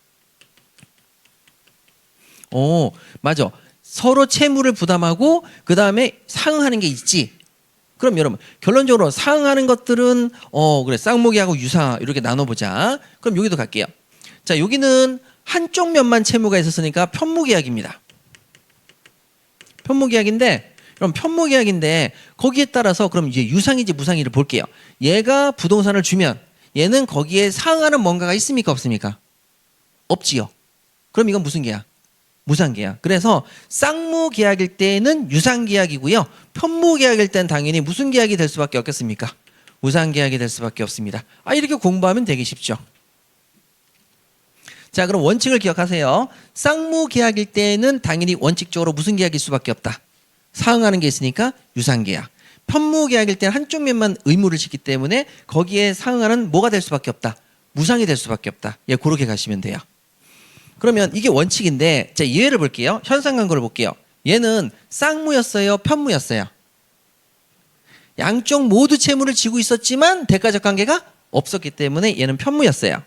오 맞아. 서로 채무를 부담하고 그 다음에 상하는 게 있지. 그럼 여러분 결론적으로 상하는 것들은 그래 쌍무계약하고 유상 이렇게 나눠보자. 그럼 여기도 갈게요. 자 여기는 한쪽 면만 채무가 있었으니까 편무계약입니다. 편무계약인데 그럼 편무계약인데 거기에 따라서 그럼 이제 유상인지 무상인지를 볼게요. 얘가 부동산을 주면 얘는 거기에 상하는 뭔가가 있습니까 없습니까? 없지요. 그럼 이건 무슨 계약? 무상계약. 그래서 쌍무계약일 때는 유상계약이고요. 편무계약일 때는 당연히 무슨 계약이 될 수밖에 없겠습니까? 무상계약이 될 수밖에 없습니다. 이렇게 공부하면 되게 쉽죠. 자 그럼 원칙을 기억하세요. 쌍무계약일 때는 당연히 원칙적으로 무슨 계약일 수밖에 없다. 상응하는 게 있으니까 유상계약. 편무계약일 때는 한쪽 면만 의무를 짓기 때문에 거기에 상응하는 뭐가 될 수밖에 없다. 무상이 될 수밖에 없다. 그렇게 가시면 돼요. 그러면 이게 원칙인데 자 예외를 볼게요. 현상광고를 볼게요. 얘는 쌍무였어요, 편무였어요? 양쪽 모두 채무를 지고 있었지만 대가적 관계가 없었기 때문에 얘는 편무였어요.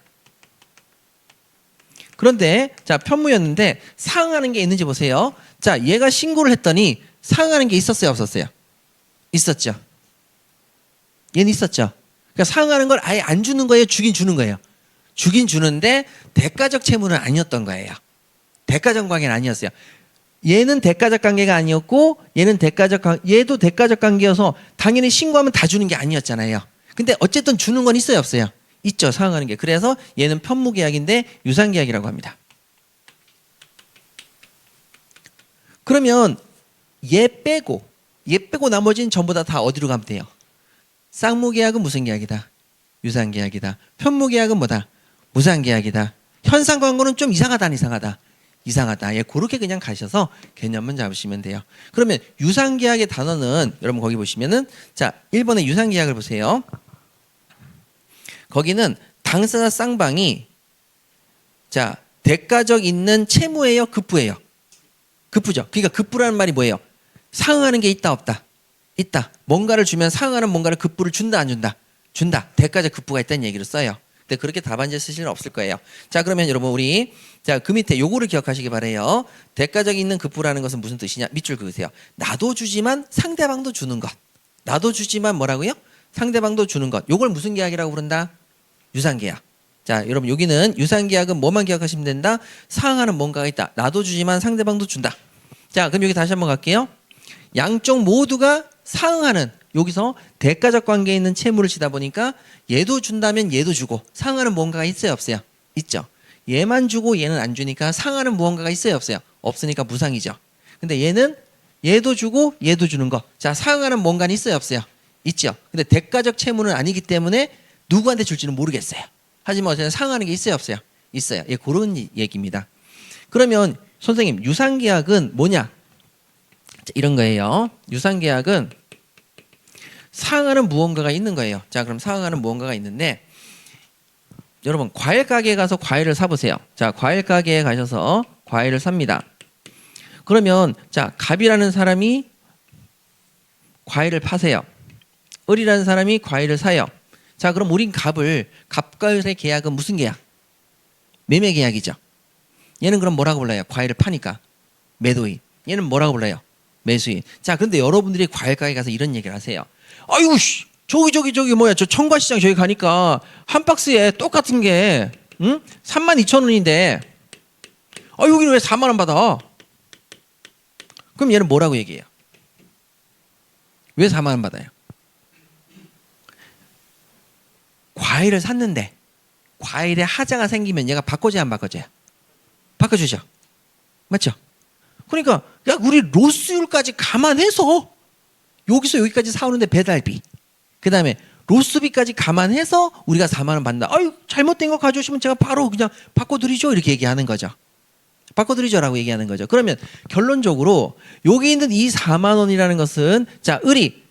그런데 자, 편무였는데 상응하는 게 있는지 보세요. 자, 얘가 신고를 했더니 상응하는 게 있었어요, 없었어요? 있었죠. 얘는 있었죠. 그러니까 상응하는 걸 아예 안 주는 거예요, 주긴 주는 거예요? 주긴 주는데 대가적 채무는 아니었던 거예요. 대가적 관계는 아니었어요. 얘는 대가적 관계가 아니었고 얘도 대가적 관계여서 당연히 신고하면 다 주는 게 아니었잖아요. 근데 어쨌든 주는 건 있어요, 없어요? 있죠, 상응하는 게. 그래서 얘는 편무계약인데 유상계약이라고 합니다. 그러면 얘 빼고 나머지는 전부 다 어디로 가면 돼요? 쌍무계약은 무슨 계약이다? 유상계약이다. 편무계약은 뭐다? 무상계약이다. 현상광고는 좀 이상하다, 안 이상하다? 이상하다. 예, 그렇게 그냥 가셔서 개념만 잡으시면 돼요. 그러면 유상계약의 단어는 여러분 거기 보시면은 자, 1번의 유상계약을 보세요. 거기는 당사자 쌍방이 자, 대가적 있는 채무예요, 급부예요? 급부죠. 그러니까 급부라는 말이 뭐예요? 상응하는 게 있다, 없다? 있다. 뭔가를 주면 상응하는 뭔가를 급부를 준다, 안 준다? 준다. 대가적 급부가 있다는 얘기를 써요. 근데 그렇게 답안지에 쓰실 일은 없을 거예요. 자, 그러면 여러분 우리 자, 그 밑에 요거를 기억하시기 바래요. 대가적 있는 급부라는 것은 무슨 뜻이냐? 밑줄 그으세요. 나도 주지만 상대방도 주는 것. 나도 주지만 뭐라고요? 상대방도 주는 것. 요걸 무슨 계약이라고 부른다? 유상계약. 자, 여러분 여기는 유상계약은 뭐만 기억하시면 된다? 상응하는 뭔가가 있다. 나도 주지만 상대방도 준다. 자, 그럼 여기 다시 한번 갈게요. 양쪽 모두가 상응하는 여기서 대가적 관계에 있는 채무를 지다 보니까 얘도 준다면 얘도 주고 상응하는 뭔가가 있어요, 없어요? 있죠. 얘만 주고 얘는 안 주니까 상하는 무언가가 있어요, 없어요? 없으니까 무상이죠. 근데 얘는 얘도 주고 얘도 주는 거. 자, 상하는 뭔가는 있어요, 없어요? 있죠. 근데 대가적 채무는 아니기 때문에 누구한테 줄지는 모르겠어요. 하지만 어쨌든 상하는 게 있어요, 없어요? 있어요. 예, 그런 얘기입니다. 그러면 선생님, 유상계약은 뭐냐? 자, 이런 거예요. 유상계약은 상하는 무언가가 있는 거예요. 자, 그럼 상하는 무언가가 있는데 여러분 과일 가게에 가서 과일을 사보세요. 자, 과일 가게에 가셔서 과일을 삽니다. 그러면 자, 갑이라는 사람이 과일을 파세요. 을이라는 사람이 과일을 사요. 자, 그럼 우린 갑과 을의 계약은 무슨 계약? 매매 계약이죠. 얘는 그럼 뭐라고 불러요? 과일을 파니까 매도인. 얘는 뭐라고 불러요? 매수인. 자, 그런데 여러분들이 과일 가게 가서 이런 얘기를 하세요. 아유 씨, 저기 뭐야, 저 청과시장 저기 가니까 한 박스에 똑같은 게 32,000원인데 아, 여기는 왜 4만 원 받아? 그럼 얘는 뭐라고 얘기해요? 왜 4만 원 받아요? 과일을 샀는데 과일에 하자가 생기면 얘가 바꿔줘야 안 바꿔줘요? 바꿔주죠. 맞죠? 그러니까 야, 우리 로스율까지 감안해서 여기서 여기까지 사오는데 배달비, 그 다음에 로스비까지 감안해서 우리가 4만 원 받는다. 아유, 잘못된 거 가져오시면 제가 바로 그냥 바꿔드리죠, 이렇게 얘기하는 거죠. 바꿔드리죠라고 얘기하는 거죠. 그러면 결론적으로 여기 있는 이 4만 원이라는 것은 자, 을이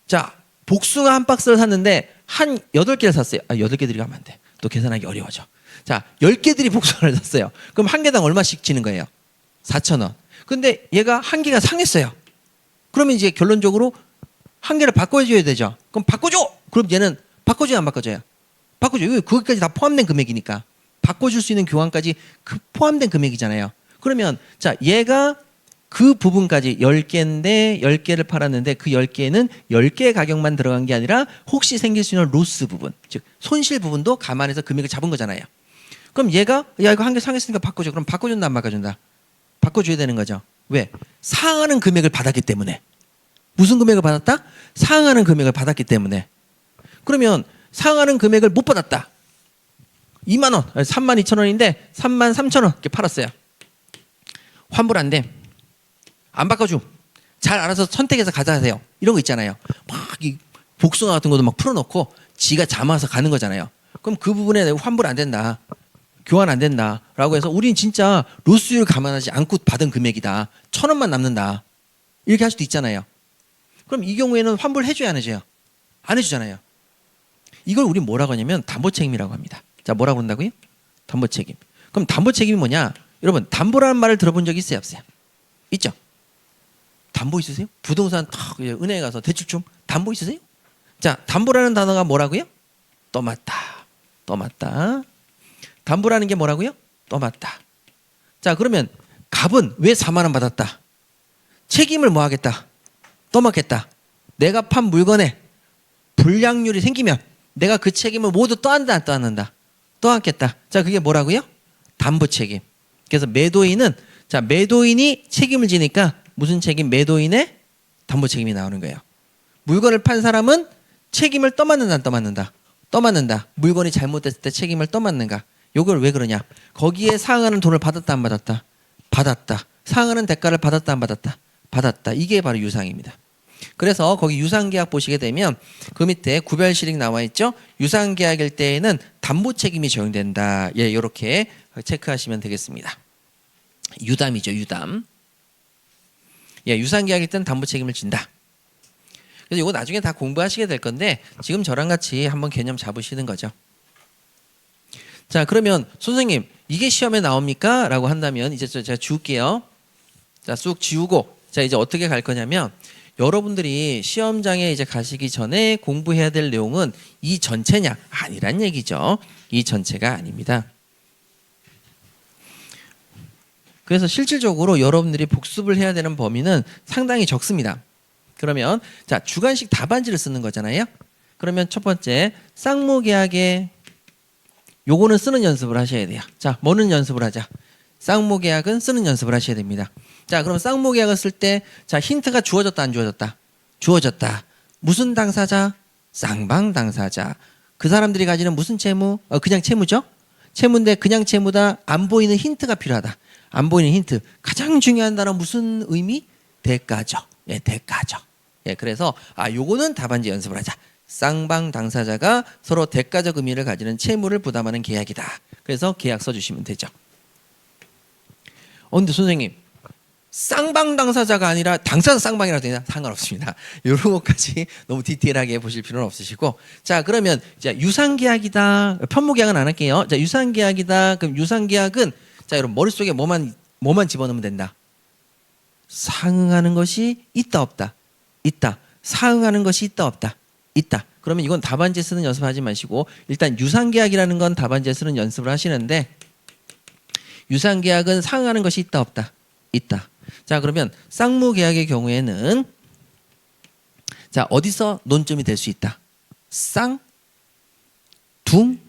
자, 복숭아 한 박스를 샀는데 한 8개를 샀어요. 아, 8개들이 가면 안 돼. 또 계산하기 어려워져. 자, 10개들이 복숭아를 샀어요. 그럼 한 개당 얼마씩 지는 거예요? 4,000원. 근데 얘가 한 개가 상했어요. 그러면 이제 결론적으로 한 개를 바꿔줘야 되죠. 그럼 바꿔줘! 그럼 얘는 바꿔줘야 안 바꿔줘요? 바꿔줘요. 거기까지 다 포함된 금액이니까. 바꿔줄 수 있는 교환까지 포함된 금액이잖아요. 그러면 자, 얘가 그 부분까지 10개인데 10개를 팔았는데 그 10개는 10개의 가격만 들어간 게 아니라 혹시 생길 수 있는 로스 부분, 즉 손실 부분도 감안해서 금액을 잡은 거잖아요. 그럼 얘가 야, 이거 한 개 상했으니까 바꿔줘. 그럼 바꿔준다, 안 바꿔준다? 바꿔줘야 되는 거죠. 왜? 상하는 금액을 받았기 때문에. 무슨 금액을 받았다? 상하는 금액을 받았기 때문에. 그러면 상하는 금액을 못 받았다. 2만 원, 32,000원인데 33,000원 이렇게 팔았어요. 환불 안 돼. 안 바꿔줘. 잘 알아서 선택해서 가져가세요. 이런 거 있잖아요. 막 이 복숭아 같은 것도 막 풀어놓고 지가 잠아서 가는 거잖아요. 그럼 그 부분에 환불 안 된다, 교환 안 된다 라고 해서 우린 진짜 로스율 감안하지 않고 받은 금액이다, 1,000원만 남는다, 이렇게 할 수도 있잖아요. 그럼 이 경우에는 환불 해줘야 안 해줘요? 안 해주잖아요. 이걸 우리 뭐라고 하냐면 담보책임이라고 합니다. 자, 뭐라고 한다고요? 담보책임. 그럼 담보책임이 뭐냐? 여러분, 담보라는 말을 들어본 적 있어요, 없어요? 있죠? 담보 있으세요? 부동산 탁 은행에 가서 대출 좀 담보 있으세요? 자, 담보라는 단어가 뭐라고요? 떠맡다. 떠맡다. 담보라는 게 뭐라고요? 떠맡다. 자, 그러면 갑은 왜 4만 원 받았다? 책임을 뭐 하겠다? 떠맡겠다. 내가 판 물건에 불량률이 생기면 내가 그 책임을 모두 떠안다 안 떠안는다? 떠안겠다. 자, 그게 뭐라고요? 담보 책임. 그래서 매도인은 자, 매도인이 책임을 지니까 무슨 책임? 매도인의 담보 책임이 나오는 거예요. 물건을 판 사람은 책임을 떠맡는다 안 떠맡는다? 떠맡는다. 물건이 잘못됐을 때 책임을 떠맡는가? 요걸 왜 그러냐? 거기에 상응하는 돈을 받았다 안 받았다? 받았다. 상응하는 대가를 받았다 안 받았다? 받았다. 이게 바로 유상입니다. 그래서 거기 유상계약 보시게 되면 그 밑에 구별실익 나와 있죠. 유상계약일 때에는 담보 책임이 적용된다. 예, 이렇게 체크하시면 되겠습니다. 유담이죠, 유담. 예, 유상계약일 때는 담보 책임을 진다. 그래서 이거 나중에 다 공부하시게 될 건데 지금 저랑 같이 한번 개념 잡으시는 거죠. 자, 그러면 선생님 이게 시험에 나옵니까? 라고 한다면 이제 제가 지울게요. 자, 쑥 지우고 자, 이제 어떻게 갈 거냐면 여러분들이 시험장에 이제 가시기 전에 공부해야 될 내용은 이 전체냐? 아니란 얘기죠. 이 전체가 아닙니다. 그래서 실질적으로 여러분들이 복습을 해야 되는 범위는 상당히 적습니다. 그러면 자, 주관식 답안지를 쓰는 거잖아요. 그러면 첫 번째 쌍무계약에 요거는 쓰는 연습을 하셔야 돼요. 자, 뭐는 연습을 하자. 쌍무계약은 쓰는 연습을 하셔야 됩니다. 자, 그럼 쌍무계약을 쓸 때 자, 힌트가 주어졌다 안 주어졌다? 주어졌다. 무슨 당사자? 쌍방 당사자. 그 사람들이 가지는 무슨 채무? 그냥 채무죠. 채무인데 그냥 채무다. 안 보이는 힌트가 필요하다. 안 보이는 힌트. 가장 중요한 단어 무슨 의미? 대가죠. 예, 대가죠. 예, 그래서 요거는 답안지 연습을 하자. 쌍방 당사자가 서로 대가적 의미를 가지는 채무를 부담하는 계약이다. 그래서 계약 써주시면 되죠. 근데 선생님 쌍방 당사자가 아니라 당사자 쌍방이라도 되나? 상관없습니다. 이런 것까지 너무 디테일하게 보실 필요는 없으시고 자, 그러면 자, 유상계약이다. 편무계약은 안 할게요. 자, 유상계약이다. 그럼 유상계약은 자, 여러분 머릿속에 뭐만 집어넣으면 된다. 상응하는 것이 있다 없다? 있다. 상응하는 것이 있다 없다? 있다. 그러면 이건 답안지에 쓰는 연습하지 마시고 일단 유상계약이라는 건 답안지에 쓰는 연습을 하시는데 유상계약은 상응하는 것이 있다 없다? 있다. 자, 그러면 쌍무계약의 경우에는 자, 어디서 논점이 될 수 있다? 쌍, 둥,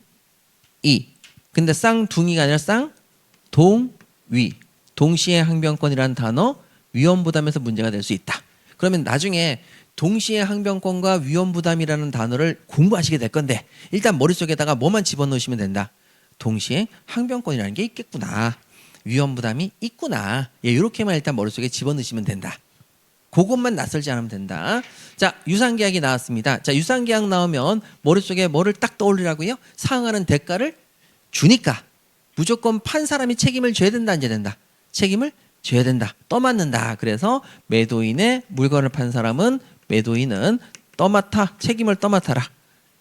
이. 근데 쌍둥이가 아니라 쌍동위. 동시에 항변권이라는 단어 위험부담에서 문제가 될 수 있다. 그러면 나중에 동시에 항변권과 위험부담이라는 단어를 공부하시게 될 건데 일단 머릿속에다가 뭐만 집어넣으시면 된다. 동시에 항변권이라는 게 있겠구나. 위험부담이 있구나. 예, 이렇게만 일단 머릿속에 집어넣으시면 된다. 그것만 낯설지 않으면 된다. 자, 유상계약이 나왔습니다. 자, 유상계약 나오면 머릿속에 뭐를 딱 떠올리라고요? 상응하는 대가를 주니까 무조건 판 사람이 책임을 져야 된다, 안 져야 된다? 책임을 져야 된다. 떠맡는다. 그래서 매도인의 물건을 판 사람은 매도인은 떠맡아 책임을 떠맡아라.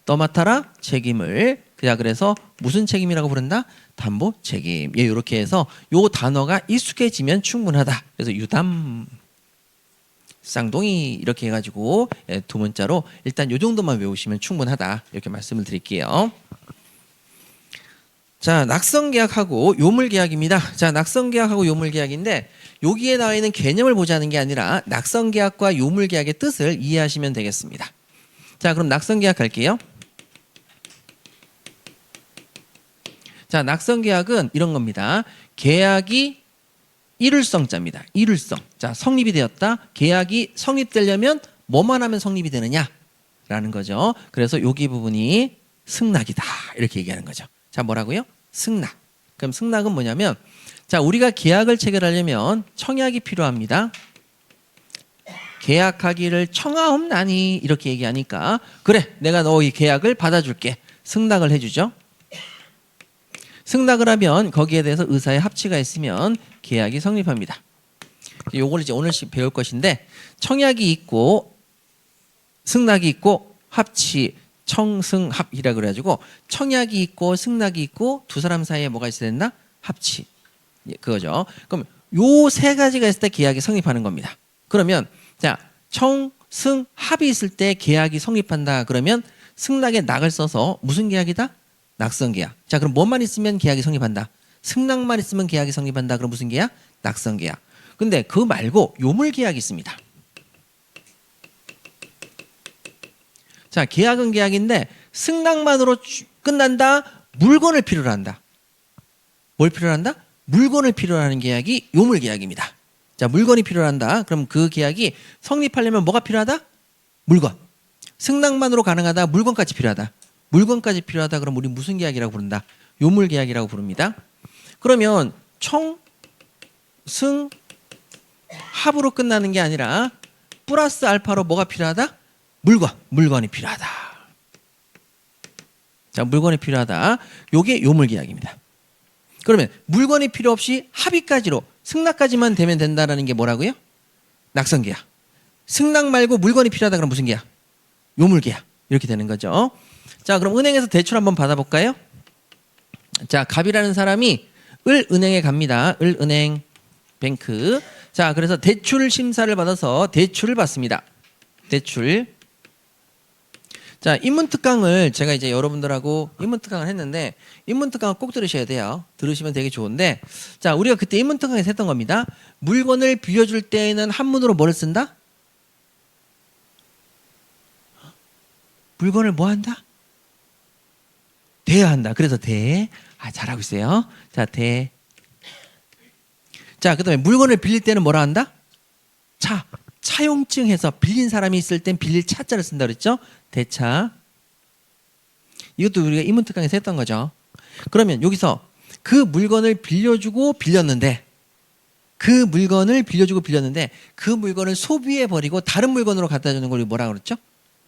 떠맡아라 책임을. 자, 그래서 무슨 책임이라고 부른다? 담보 책임. 예, 이렇게 해서 요 단어가 익숙해지면 충분하다. 그래서 유담, 쌍둥이 이렇게 해가지고 예, 두 문자로 일단 요 정도만 외우시면 충분하다. 이렇게 말씀을 드릴게요. 자, 낙성계약하고 요물계약입니다. 자, 낙성계약하고 요물계약인데 여기에 나와 있는 개념을 보자는 게 아니라 낙성계약과 요물계약의 뜻을 이해하시면 되겠습니다. 자, 그럼 낙성계약 갈게요. 자, 낙성계약은 이런 겁니다. 계약이 일율성자입니다. 일율성. 자, 성립이 되었다. 계약이 성립되려면 뭐만 하면 성립이 되느냐라는 거죠. 그래서 여기 부분이 승낙이다. 이렇게 얘기하는 거죠. 자, 뭐라고요? 승낙. 그럼 승낙은 뭐냐면 자, 우리가 계약을 체결하려면 청약이 필요합니다. 계약하기를 청하옵나니 이렇게 얘기하니까 그래, 내가 너희 계약을 받아줄게. 승낙을 해주죠. 승낙을 하면 거기에 대해서 의사의 합치가 있으면 계약이 성립합니다. 요걸 이제 오늘 배울 것인데 청약이 있고 승낙이 있고 합치 청승합이라 그래가지고 청약이 있고 승낙이 있고 두 사람 사이에 뭐가 있어야 된다? 합치. 예, 그거죠. 그럼 요 세 가지가 있을 때 계약이 성립하는 겁니다. 그러면 자, 청, 승, 합이 있을 때 계약이 성립한다. 그러면 승낙에 낙을 써서 무슨 계약이다? 낙성계약. 자, 그럼 뭐만 있으면 계약이 성립한다? 승낙만 있으면 계약이 성립한다. 그럼 무슨 계약? 낙성계약. 근데 그거 말고 요물계약이 있습니다. 자, 계약은 계약인데 승낙만으로 끝난다. 물건을 필요로 한다. 뭘 필요로 한다? 물건을 필요로 하는 계약이 요물계약입니다. 자, 물건이 필요한다. 그럼 그 계약이 성립하려면 뭐가 필요하다? 물건. 승낙만으로 가능하다. 물건까지 필요하다. 물건까지 필요하다. 그럼 우리 무슨 계약이라고 부른다? 요물계약이라고 부릅니다. 그러면 청, 승, 합으로 끝나는 게 아니라 플러스 알파로 뭐가 필요하다? 물건이 필요하다. 자, 물건이 필요하다. 요게 요물계약입니다. 그러면 물건이 필요 없이 합의까지로 승낙까지만 되면 된다라는 게 뭐라고요? 낙성계약. 승낙 말고 물건이 필요하다. 그럼 무슨 계약? 요물계약. 이렇게 되는 거죠. 자, 그럼 은행에서 대출 한번 받아볼까요? 자, 갑이라는 사람이 을은행에 갑니다. 을은행 뱅크. 자, 그래서 대출 심사를 받아서 대출을 받습니다. 대출. 자, 인문특강을 제가 이제 여러분들하고 인문특강을 했는데 인문특강을 꼭 들으셔야 돼요. 들으시면 되게 좋은데, 자, 우리가 그때 인문특강에서 했던 겁니다. 물건을 빌려줄 때에는 한문으로 뭐를 쓴다? 물건을 뭐 한다? 대여한다. 그래서 대. 아, 잘하고 있어요. 자, 대. 자, 그 다음에 물건을 빌릴 때는 뭐라 한다? 차용증 해서 빌린 사람이 있을 땐 빌릴 차자를 쓴다 그랬죠? 대차. 이것도 우리가 인문특강에서 했던 거죠. 그러면 여기서 그 물건을 빌려주고 빌렸는데 그 물건을 소비해버리고 다른 물건으로 갖다 주는 걸 뭐라 그랬죠?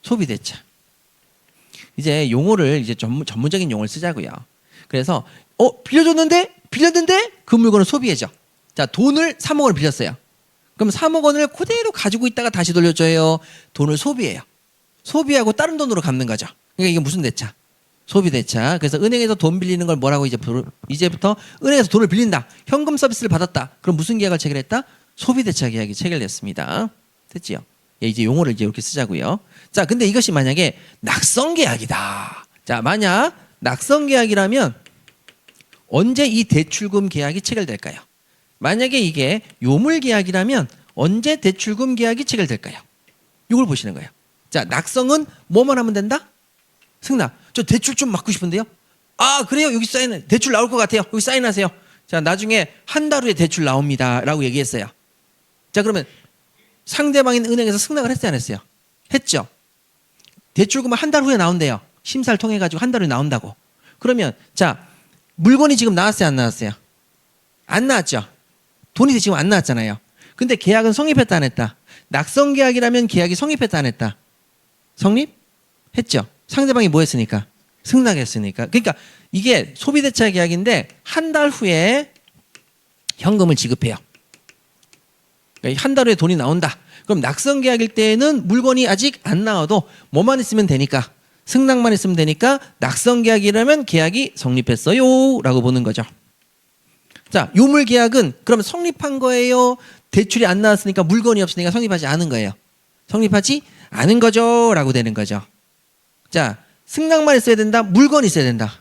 소비대차. 이제 용어를 이제 전문적인 용어를 쓰자고요. 그래서 빌렸는데 그 물건을 소비해줘. 자, 돈을 3억 원을 빌렸어요. 그럼 3억 원을 그대로 가지고 있다가 다시 돌려줘요. 돈을 소비해요. 소비하고 다른 돈으로 갚는 거죠. 그러니까 이게 무슨 대차? 소비대차. 그래서 은행에서 돈 빌리는 걸 뭐라고 이제부터 은행에서 돈을 빌린다. 현금 서비스를 받았다. 그럼 무슨 계약을 체결했다? 소비대차 계약이 체결됐습니다. 됐지요? 예, 이제 용어를 이제 이렇게 쓰자고요. 자, 근데 이것이 만약에 낙성계약이다. 자, 만약 낙성계약이라면 언제 이 대출금 계약이 체결될까요? 만약에 이게 요물계약이라면 언제 대출금 계약이 체결될까요? 이걸 보시는 거예요. 자, 낙성은 뭐만 하면 된다? 승낙. 저 대출 좀 받고 싶은데요? 아, 그래요? 여기 사인, 대출 나올 것 같아요. 여기 사인하세요. 자, 나중에 한 달 후에 대출 나옵니다. 라고 얘기했어요. 자, 그러면 상대방인 은행에서 승낙을 했어요, 안 했어요? 했죠. 대출금은 한 달 후에 나온대요. 심사를 통해 가지고 한 달 후에 나온다고. 그러면 자, 물건이 지금 나왔어요, 안 나왔어요? 안 나왔죠. 돈이 지금 안 나왔잖아요. 근데 계약은 성립했다, 안 했다? 낙성계약이라면 계약이 성립했다, 안 했다? 성립했죠. 상대방이 뭐 했으니까? 승낙했으니까. 그러니까 이게 소비대차 계약인데 한 달 후에 현금을 지급해요. 그러니까 한 달 후에 돈이 나온다. 그럼 낙성계약일 때에는 물건이 아직 안 나와도 뭐만 있으면 되니까, 승낙만 있으면 되니까 낙성계약이라면 계약이 성립했어요 라고 보는 거죠. 자, 요물계약은 그럼 성립한 거예요? 대출이 안 나왔으니까 물건이 없으니까 성립하지 않은 거예요? 성립하지 않은 거죠 라고 되는 거죠. 자, 승낙만 있어야 된다? 물건이 있어야 된다?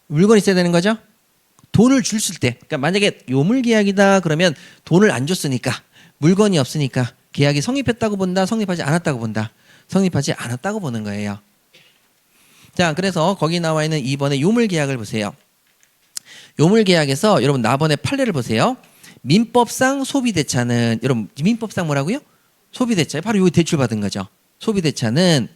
물건이 있어야 되는 거죠. 돈을 줬을 때, 그러니까 만약에 요물계약이다 그러면 돈을 안 줬으니까, 물건이 없으니까 계약이 성립했다고 본다? 성립하지 않았다고 본다? 성립하지 않았다고 보는 거예요. 자, 그래서 거기 나와 있는 2번의 요물계약을 보세요. 요물계약에서 여러분 나번의 판례를 보세요. 민법상 소비대차는, 여러분 민법상 뭐라고요? 소비대차. 바로 여기 대출받은 거죠. 소비대차는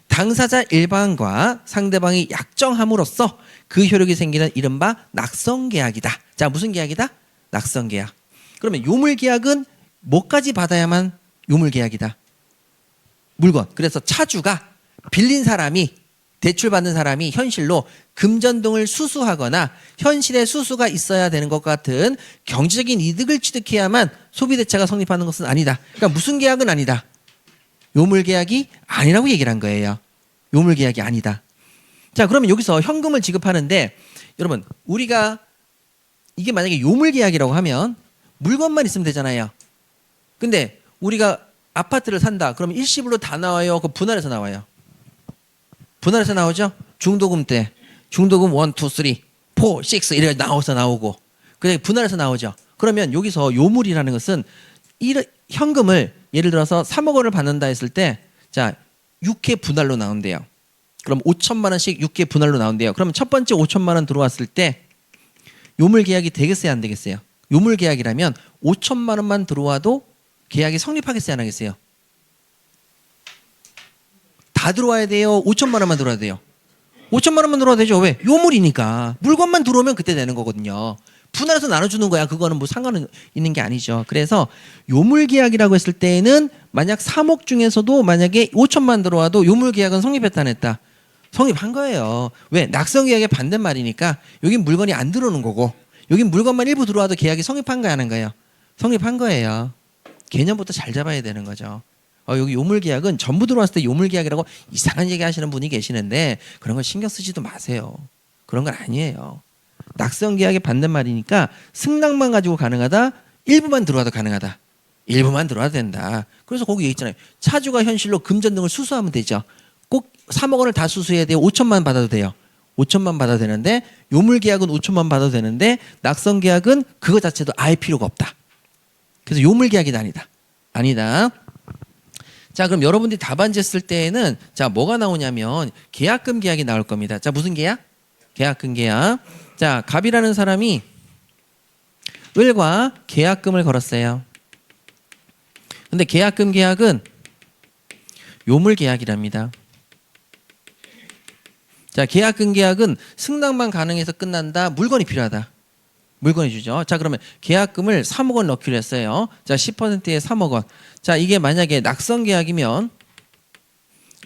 당사자 일방과 상대방이 약정함으로써 그 효력이 생기는 이른바 낙성계약이다. 자, 무슨 계약이다? 낙성계약. 그러면 요물계약은 뭐까지 받아야만 요물계약이다? 물건. 그래서 차주가 빌린 사람이, 대출받는 사람이 현실로 금전등을 수수하거나 현실에 수수가 있어야 되는 것 같은 경제적인 이득을 취득해야만 소비대차가 성립하는 것은 아니다. 그러니까 무슨 계약은 아니다? 요물계약이 아니라고 얘기를 한 거예요. 요물계약이 아니다. 자, 그러면 여기서 현금을 지급하는데 여러분, 우리가 이게 만약에 요물계약이라고 하면 물건만 있으면 되잖아요. 근데 우리가 아파트를 산다. 그러면 일시불로 다 나와요? 그 분할해서 나와요? 분할해서 나오죠? 중도금 때. 중도금 1, 2, 3, 4, 6 이렇게 나와서 나오고. 그래 분할해서 나오죠. 그러면 여기서 요물이라는 것은 현금을 예를 들어서 3억 원을 받는다 했을 때 자, 6회 분할로 나온대요. 그럼 5천만 원씩 6회 분할로 나온대요. 그러면 첫 번째 5천만 원 들어왔을 때 요물 계약이 되겠어요, 안 되겠어요? 요물 계약이라면 5천만 원만 들어와도 계약이 성립하겠어요, 안 하겠어요? 다 들어와야 돼요? 5천만 원만 들어와야 돼요? 5천만 원만 들어와야 되죠. 왜? 요물이니까. 물건만 들어오면 그때 되는 거거든요. 분할해서 나눠주는 거야. 그거는 뭐 상관은 있는 게 아니죠. 그래서 요물 계약이라고 했을 때에는 만약 3억 중에서도 만약에 5천만 들어와도 요물 계약은 성립했다 안 했다? 성립한 거예요. 왜? 낙성 계약의 반대말이니까 여긴 물건이 안 들어오는 거고 여긴 물건만 일부 들어와도 계약이 성립한 거야, 안 한 거예요? 성립한 거예요. 개념부터 잘 잡아야 되는 거죠. 여기 요물 계약은 전부 들어왔을 때 요물 계약이라고 이상한 얘기 하시는 분이 계시는데 그런 거 신경 쓰지도 마세요. 그런 건 아니에요. 낙성 계약의 반대말이니까 승낙만 가지고 가능하다. 일부만 들어와도 가능하다. 일부만 들어와도 된다. 그래서 거기 있잖아요. 차주가 현실로 금전 등을 수수하면 되죠. 꼭 3억 원을 다 수수해야 돼요. 5천만 받아도 돼요. 5천만 받아도 되는데 요물 계약은 5천만 받아도 되는데 낙성 계약은 그거 자체도 아예 필요가 없다. 그래서 요물 계약이 아니다. 아니다. 자, 그럼 여러분들이 답안지 했을 때에는 자, 뭐가 나오냐면 계약금 계약이 나올 겁니다. 자, 무슨 계약? 계약금 계약. 자, 갑이라는 사람이 을과 계약금을 걸었어요. 근데 계약금 계약은 요물 계약이랍니다. 자, 계약금 계약은 승낙만 가능해서 끝난다. 물건이 필요하다. 물건이 주죠. 자, 그러면 계약금을 3억 원 넣기로 했어요. 자, 10%에 3억 원. 자, 이게 만약에 낙성 계약이면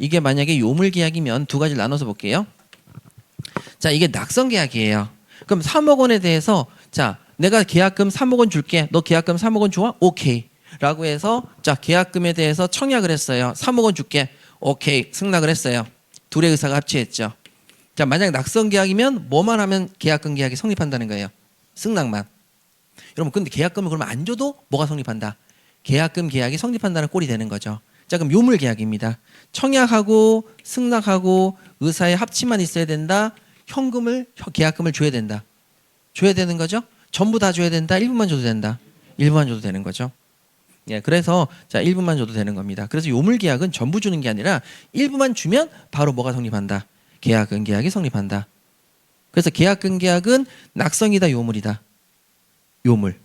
이게 만약에 요물 계약이면 두 가지를 나눠서 볼게요. 자, 이게 낙성 계약이에요. 그럼 3억 원에 대해서 자, 내가 계약금 3억 원 줄게. 너 계약금 3억 원 좋아? 오케이. 라고 해서 자, 계약금에 대해서 청약을 했어요. 3억 원 줄게. 오케이. 승낙을 했어요. 둘의 의사가 합치했죠. 자, 만약 낙성 계약이면 뭐만 하면 계약금 계약이 성립한다는 거예요. 승낙만. 여러분, 근데 계약금을 그러면 안 줘도 뭐가 성립한다? 계약금 계약이 성립한다는 꼴이 되는 거죠. 자, 그럼 요물 계약입니다. 청약하고 승낙하고 의사의 합치만 있어야 된다. 현금을 계약금을 줘야 된다. 줘야 되는 거죠. 전부 다 줘야 된다. 일부만 줘도 된다. 일부만 줘도 되는 거죠. 예, 그래서 자, 일부만 줘도 되는 겁니다. 그래서 요물 계약은 전부 주는 게 아니라 일부만 주면 바로 뭐가 성립한다? 계약금 계약이 성립한다. 그래서 계약금 계약은 낙성이다, 요물이다. 요물.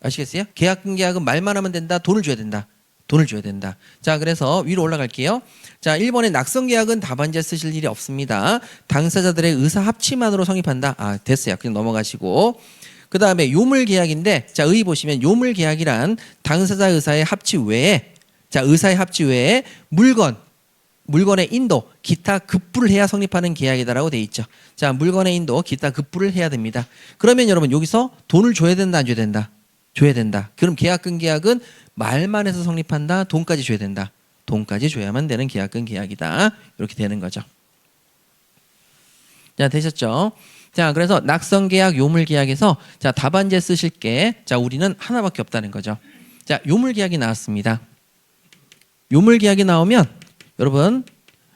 아시겠어요? 계약금 계약은 말만 하면 된다. 돈을 줘야 된다. 돈을 줘야 된다. 자, 그래서 위로 올라갈게요. 자, 1번에 낙성 계약은 답안지에 쓰실 일이 없습니다. 당사자들의 의사 합치만으로 성립한다. 아, 됐어요. 그냥 넘어가시고. 그 다음에 요물 계약인데, 자, 의 보시면 요물 계약이란 당사자 의사의 합치 외에, 자, 의사의 합치 외에 물건의 인도, 기타 급부를 해야 성립하는 계약이다라고 돼 있죠. 자, 물건의 인도, 기타 급부를 해야 됩니다. 그러면 여러분 여기서 돈을 줘야 된다, 안 줘야 된다? 줘야 된다. 그럼 계약금 계약은 말만 해서 성립한다, 돈까지 줘야 된다. 돈까지 줘야만 되는 계약금 계약이다. 이렇게 되는 거죠. 자, 되셨죠? 자, 그래서 낙성 계약, 요물 계약에서 자, 답안지에 쓰실 게 자, 우리는 하나밖에 없다는 거죠. 자, 요물 계약이 나왔습니다. 요물 계약이 나오면 여러분,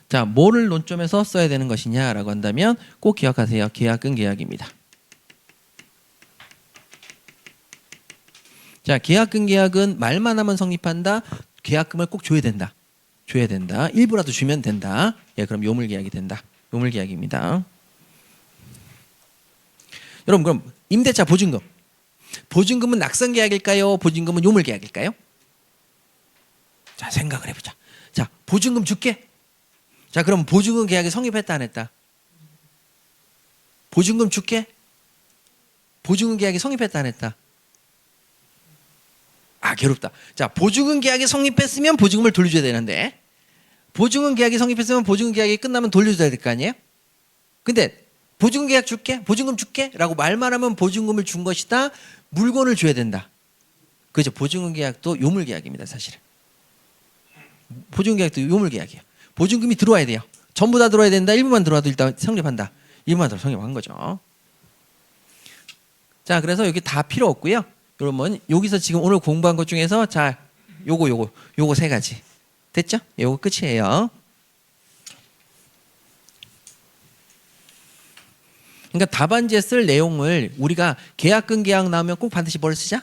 자, 뭐를 논점에서 써야 되는 것이냐라고 한다면 꼭 기억하세요. 계약금 계약입니다. 자, 계약금 계약은 말만 하면 성립한다. 계약금을 꼭 줘야 된다. 줘야 된다. 일부라도 주면 된다. 예, 그럼 요물 계약이 된다. 요물 계약입니다. 여러분, 그럼 임대차 보증금. 보증금은 낙성 계약일까요? 보증금은 요물 계약일까요? 자, 생각을 해보자. 자, 보증금 줄게. 자, 그럼 보증금 계약이 성립했다, 안 했다? 보증금 줄게. 보증금 계약이 성립했다, 안 했다? 아, 괴롭다. 자, 보증금 계약이 성립했으면 보증금을 돌려줘야 되는데, 보증금 계약이 성립했으면 보증금 계약이 끝나면 돌려줘야 될 거 아니에요? 근데 보증금 계약 줄게, 보증금 줄게 라고 말만 하면 보증금을 준 것이다. 물건을 줘야 된다. 그죠? 보증금 계약도 요물 계약입니다, 사실은. 보증금 계약도 요물 계약이에요. 보증금이 들어와야 돼요. 전부 다 들어와야 된다. 일부만 들어와도 일단 성립한다. 일부만 들어 성립한 거죠. 자, 그래서 여기 다 필요 없고요. 여러분 여기서 지금 오늘 공부한 것 중에서 자 요거 세 가지 됐죠? 요거 끝이에요. 그러니까 답안지에 쓸 내용을 우리가 계약금 계약 나오면 꼭 반드시 뭘 쓰자?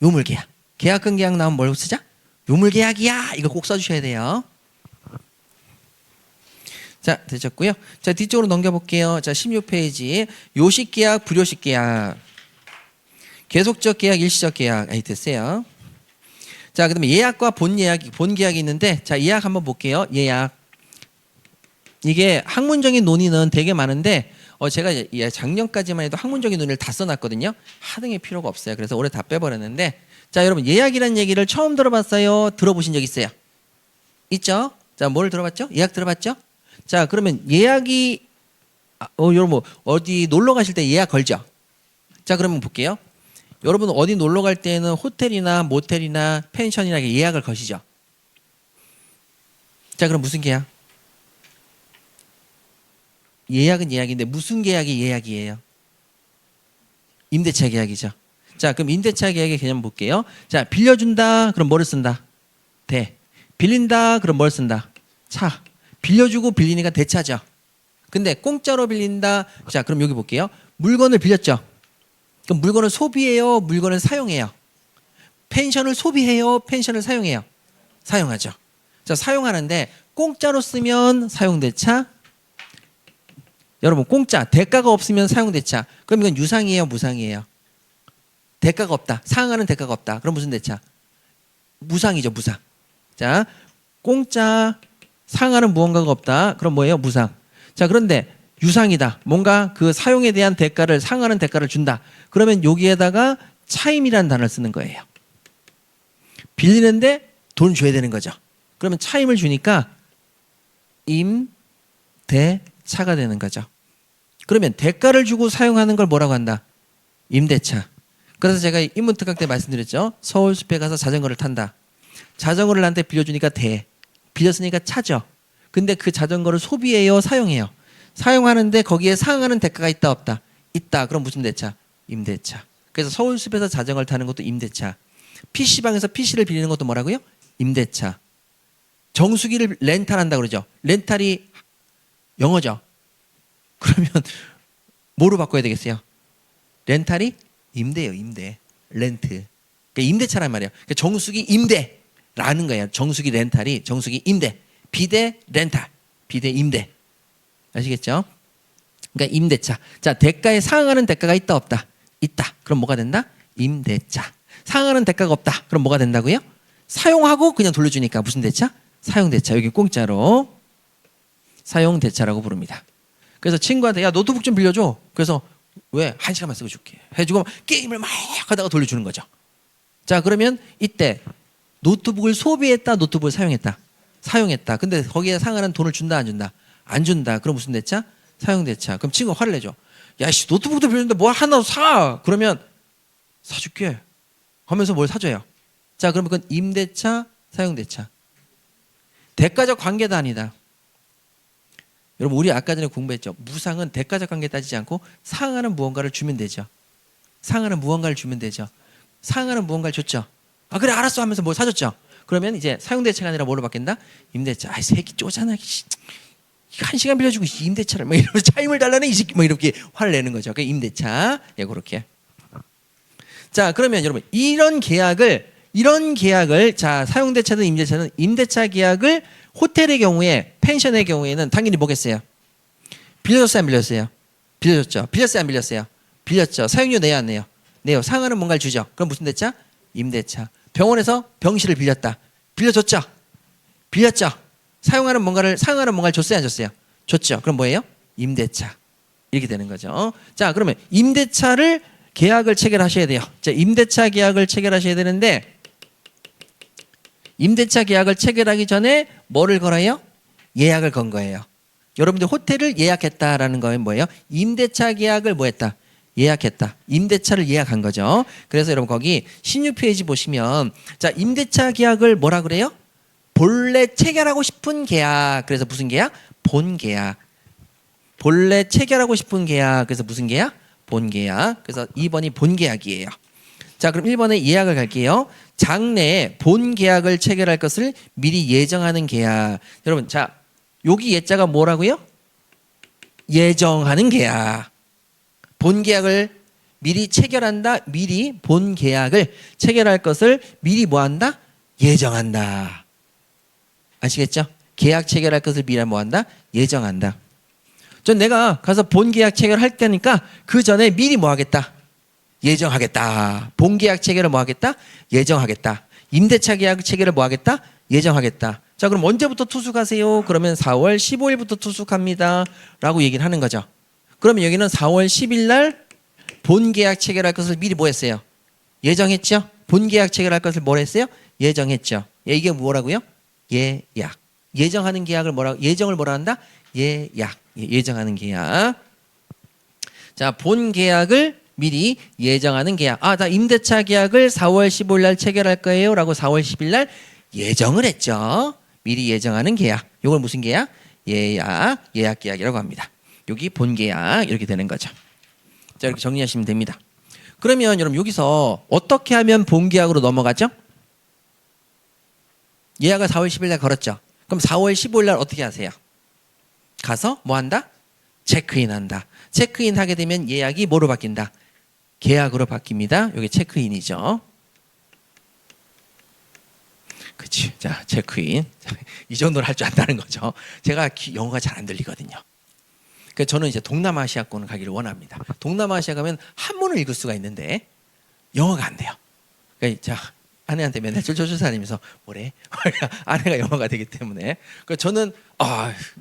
요물계약. 계약금 계약 나오면 뭘 쓰자? 요물계약이야. 이거 꼭 써주셔야 돼요. 자, 되셨고요. 자, 뒤쪽으로 넘겨볼게요. 자, 16페이지. 요식계약, 불요식계약. 계속적 계약, 일시적 계약. 됐어요. 자, 그다음에 예약과 본계약이 있는데, 자, 예약 한번 볼게요. 예약. 이게 학문적인 논의는 되게 많은데, 제가 작년까지만 해도 학문적인 논의를 다 써놨거든요. 하등의 필요가 없어요. 그래서 올해 다 빼버렸는데, 자, 여러분 예약이라는 얘기를 처음 들어봤어요? 들어보신 적 있어요? 있죠? 자, 뭘 들어봤죠? 예약 들어봤죠? 자, 그러면 예약이 여러분 어디 놀러 가실 때 예약 걸죠? 자, 그러면 볼게요. 여러분 어디 놀러 갈 때는 호텔이나 모텔이나 펜션이나 예약을 거시죠? 자, 그럼 무슨 계약? 예약은 예약인데 무슨 계약이 예약이에요? 임대차 계약이죠. 자, 그럼 임대차 계약의 개념 볼게요. 자, 빌려준다. 그럼 뭐를 쓴다? 대. 빌린다. 그럼 뭘 쓴다? 차. 빌려주고 빌리니까 대차죠. 근데 공짜로 빌린다. 자, 그럼 여기 볼게요. 물건을 빌렸죠. 그럼 물건을 소비해요? 물건을 사용해요? 펜션을 소비해요? 펜션을 사용해요? 사용하죠. 자, 사용하는데 공짜로 쓰면 사용대차. 여러분 공짜, 대가가 없으면 사용대차. 그럼 이건 유상이에요? 무상이에요? 대가가 없다. 상하는 대가가 없다. 그럼 무슨 대차? 무상이죠. 무상. 자, 공짜, 상하는 무언가가 없다. 그럼 뭐예요? 무상. 자, 그런데 유상이다. 뭔가 그 사용에 대한 대가를, 상하는 대가를 준다. 그러면 여기에다가 차임이라는 단어를 쓰는 거예요. 빌리는데 돈 줘야 되는 거죠. 그러면 차임을 주니까 임대차가 되는 거죠. 그러면 대가를 주고 사용하는 걸 뭐라고 한다? 임대차. 그래서 제가 인문특강 때 말씀드렸죠. 서울숲에 가서 자전거를 탄다. 자전거를 나한테 빌려주니까 대. 빌렸으니까 차죠. 근데 그 자전거를 소비해요? 사용해요? 사용하는데 거기에 상하는 대가가 있다 없다? 있다. 그럼 무슨 대차? 임대차. 그래서 서울숲에서 자전거를 타는 것도 임대차. PC방에서 PC를 빌리는 것도 뭐라고요? 임대차. 정수기를 렌탈한다 그러죠. 렌탈이 영어죠. 그러면 뭐로 바꿔야 되겠어요? 렌탈이 임대예요. 임대. 렌트. 그러니까 임대차란 말이에요. 그러니까 정수기 임대라는 거예요. 정수기 렌탈이 정수기 임대. 비대 렌탈. 비대 임대. 아시겠죠? 그러니까 임대차. 자, 대가에 상응하는 대가가 있다 없다? 있다. 그럼 뭐가 된다? 임대차. 상응하는 대가가 없다. 그럼 뭐가 된다고요? 사용하고 그냥 돌려주니까 무슨 대차? 사용대차. 여기 공짜로 사용대차라고 부릅니다. 그래서 친구한테 야 노트북 좀 빌려줘. 그래서 왜? 1시간만 쓰고 줄게. 해주고 게임을 막 하다가 돌려주는 거죠. 자, 그러면 이때 노트북을 소비했다, 노트북을 사용했다. 사용했다. 근데 거기에 상하는 돈을 준다, 안 준다? 안 준다. 그럼 무슨 대차? 사용대차. 그럼 친구가 화를 내죠. 야, 씨, 노트북도 빌렸는데 뭐 하나 사. 그러면 사줄게. 하면서 뭘 사줘요. 자, 그러면 그건 임대차, 사용대차. 대가적 관계도 아니다. 여러분 우리 아까 전에 공부했죠. 무상은 대가적 관계 따지지 않고 상하는 무언가를 주면 되죠. 상하는 무언가를 주면 되죠. 상하는 무언가를 줬죠. 아 그래 알았어 하면서 뭘 사줬죠. 그러면 이제 사용대차가 아니라 뭐로 바뀐다? 임대차. 아이 새끼 쪼잖아. 1시간 빌려주고 임대차를 막 이러면서 차임을 달라는 이 새끼 뭐 이렇게 화를 내는 거죠. 그 임대차. 예, 그렇게. 자, 그러면 여러분 이런 계약을 자 사용대차든 임대차든 임대차 계약을 호텔의 경우에 펜션의 경우에는 당연히 뭐겠어요? 빌려줬어요 안 빌렸어요? 빌려줬죠. 빌렸어요 안 빌렸어요? 빌렸죠. 사용료 내요 안 내요? 내요. 상하는 뭔가를 주죠. 그럼 무슨 대차? 임대차. 병원에서 병실을 빌렸다. 빌려줬죠. 빌렸죠. 상하는 뭔가를 줬어요 안 줬어요? 줬죠. 그럼 뭐예요? 임대차. 이렇게 되는 거죠. 자, 그러면 임대차를 계약을 체결하셔야 돼요. 자, 임대차 계약을 체결하셔야 되는데 임대차 계약을 체결하기 전에 뭐를 걸어요? 예약을 건 거예요. 여러분들 호텔을 예약했다라는 거는 뭐예요? 임대차 계약을 뭐 했다? 예약했다. 임대차를 예약한 거죠. 그래서 여러분 거기 16페이지 보시면 자, 임대차 계약을 뭐라 그래요? 본래 체결하고 싶은 계약. 그래서 무슨 계약? 본계약. 본래 체결하고 싶은 계약. 그래서 무슨 계약? 본계약. 그래서 2번이 본계약이에요. 자, 그럼 1번에 예약을 갈게요. 장래에 본 계약을 체결할 것을 미리 예정하는 계약. 여러분, 자, 여기 예자가 뭐라고요? 예정하는 계약. 본 계약을 미리 체결한다. 미리 본 계약을 체결할 것을 미리 뭐한다? 예정한다. 아시겠죠? 계약 체결할 것을 미리 뭐한다? 예정한다. 전 내가 가서 본 계약 체결할 때니까 그 전에 미리 뭐 하겠다? 예정하겠다. 본 계약 체결을 뭐 하겠다? 예정하겠다. 임대차 계약 체결을 뭐 하겠다? 예정하겠다. 자, 그럼 언제부터 투숙하세요? 그러면 4월 15일부터 투숙합니다. 라고 얘기를 하는 거죠. 그러면 여기는 4월 10일 날 본 계약 체결할 것을 미리 뭐 했어요? 예정했죠? 본 계약 체결할 것을 뭐 했어요? 예정했죠. 이게 뭐라고요? 예약. 예정하는 계약을 뭐라고? 예정을 뭐라 한다? 예약. 예정하는 계약. 자, 본 계약을 미리 예정하는 계약. 아, 나 임대차 계약을 4월 15일 날 체결할 거예요. 라고 4월 10일 날 예정을 했죠. 미리 예정하는 계약. 이걸 무슨 계약? 예약. 예약 계약이라고 합니다. 여기 본 계약 이렇게 되는 거죠. 자, 이렇게 정리하시면 됩니다. 그러면 여러분 여기서 어떻게 하면 본 계약으로 넘어가죠? 예약을 4월 10일 날 걸었죠. 그럼 4월 15일 날 어떻게 하세요? 가서 뭐 한다? 체크인 한다. 체크인 하게 되면 예약이 뭐로 바뀐다? 계약으로 바뀝니다. 여기 체크인이죠. 그치. 자, 체크인. 이 정도를 할 줄 안다는 거죠. 제가 영어가 잘 안 들리거든요. 그러니까 저는 이제 동남아시아권을 가기를 원합니다. 동남아시아 가면 한문을 읽을 수가 있는데 영어가 안 돼요. 그러니까 자, 아내한테 맨날 쫓아다니면서 뭐래? 아내가 영어가 되기 때문에. 그러니까 저는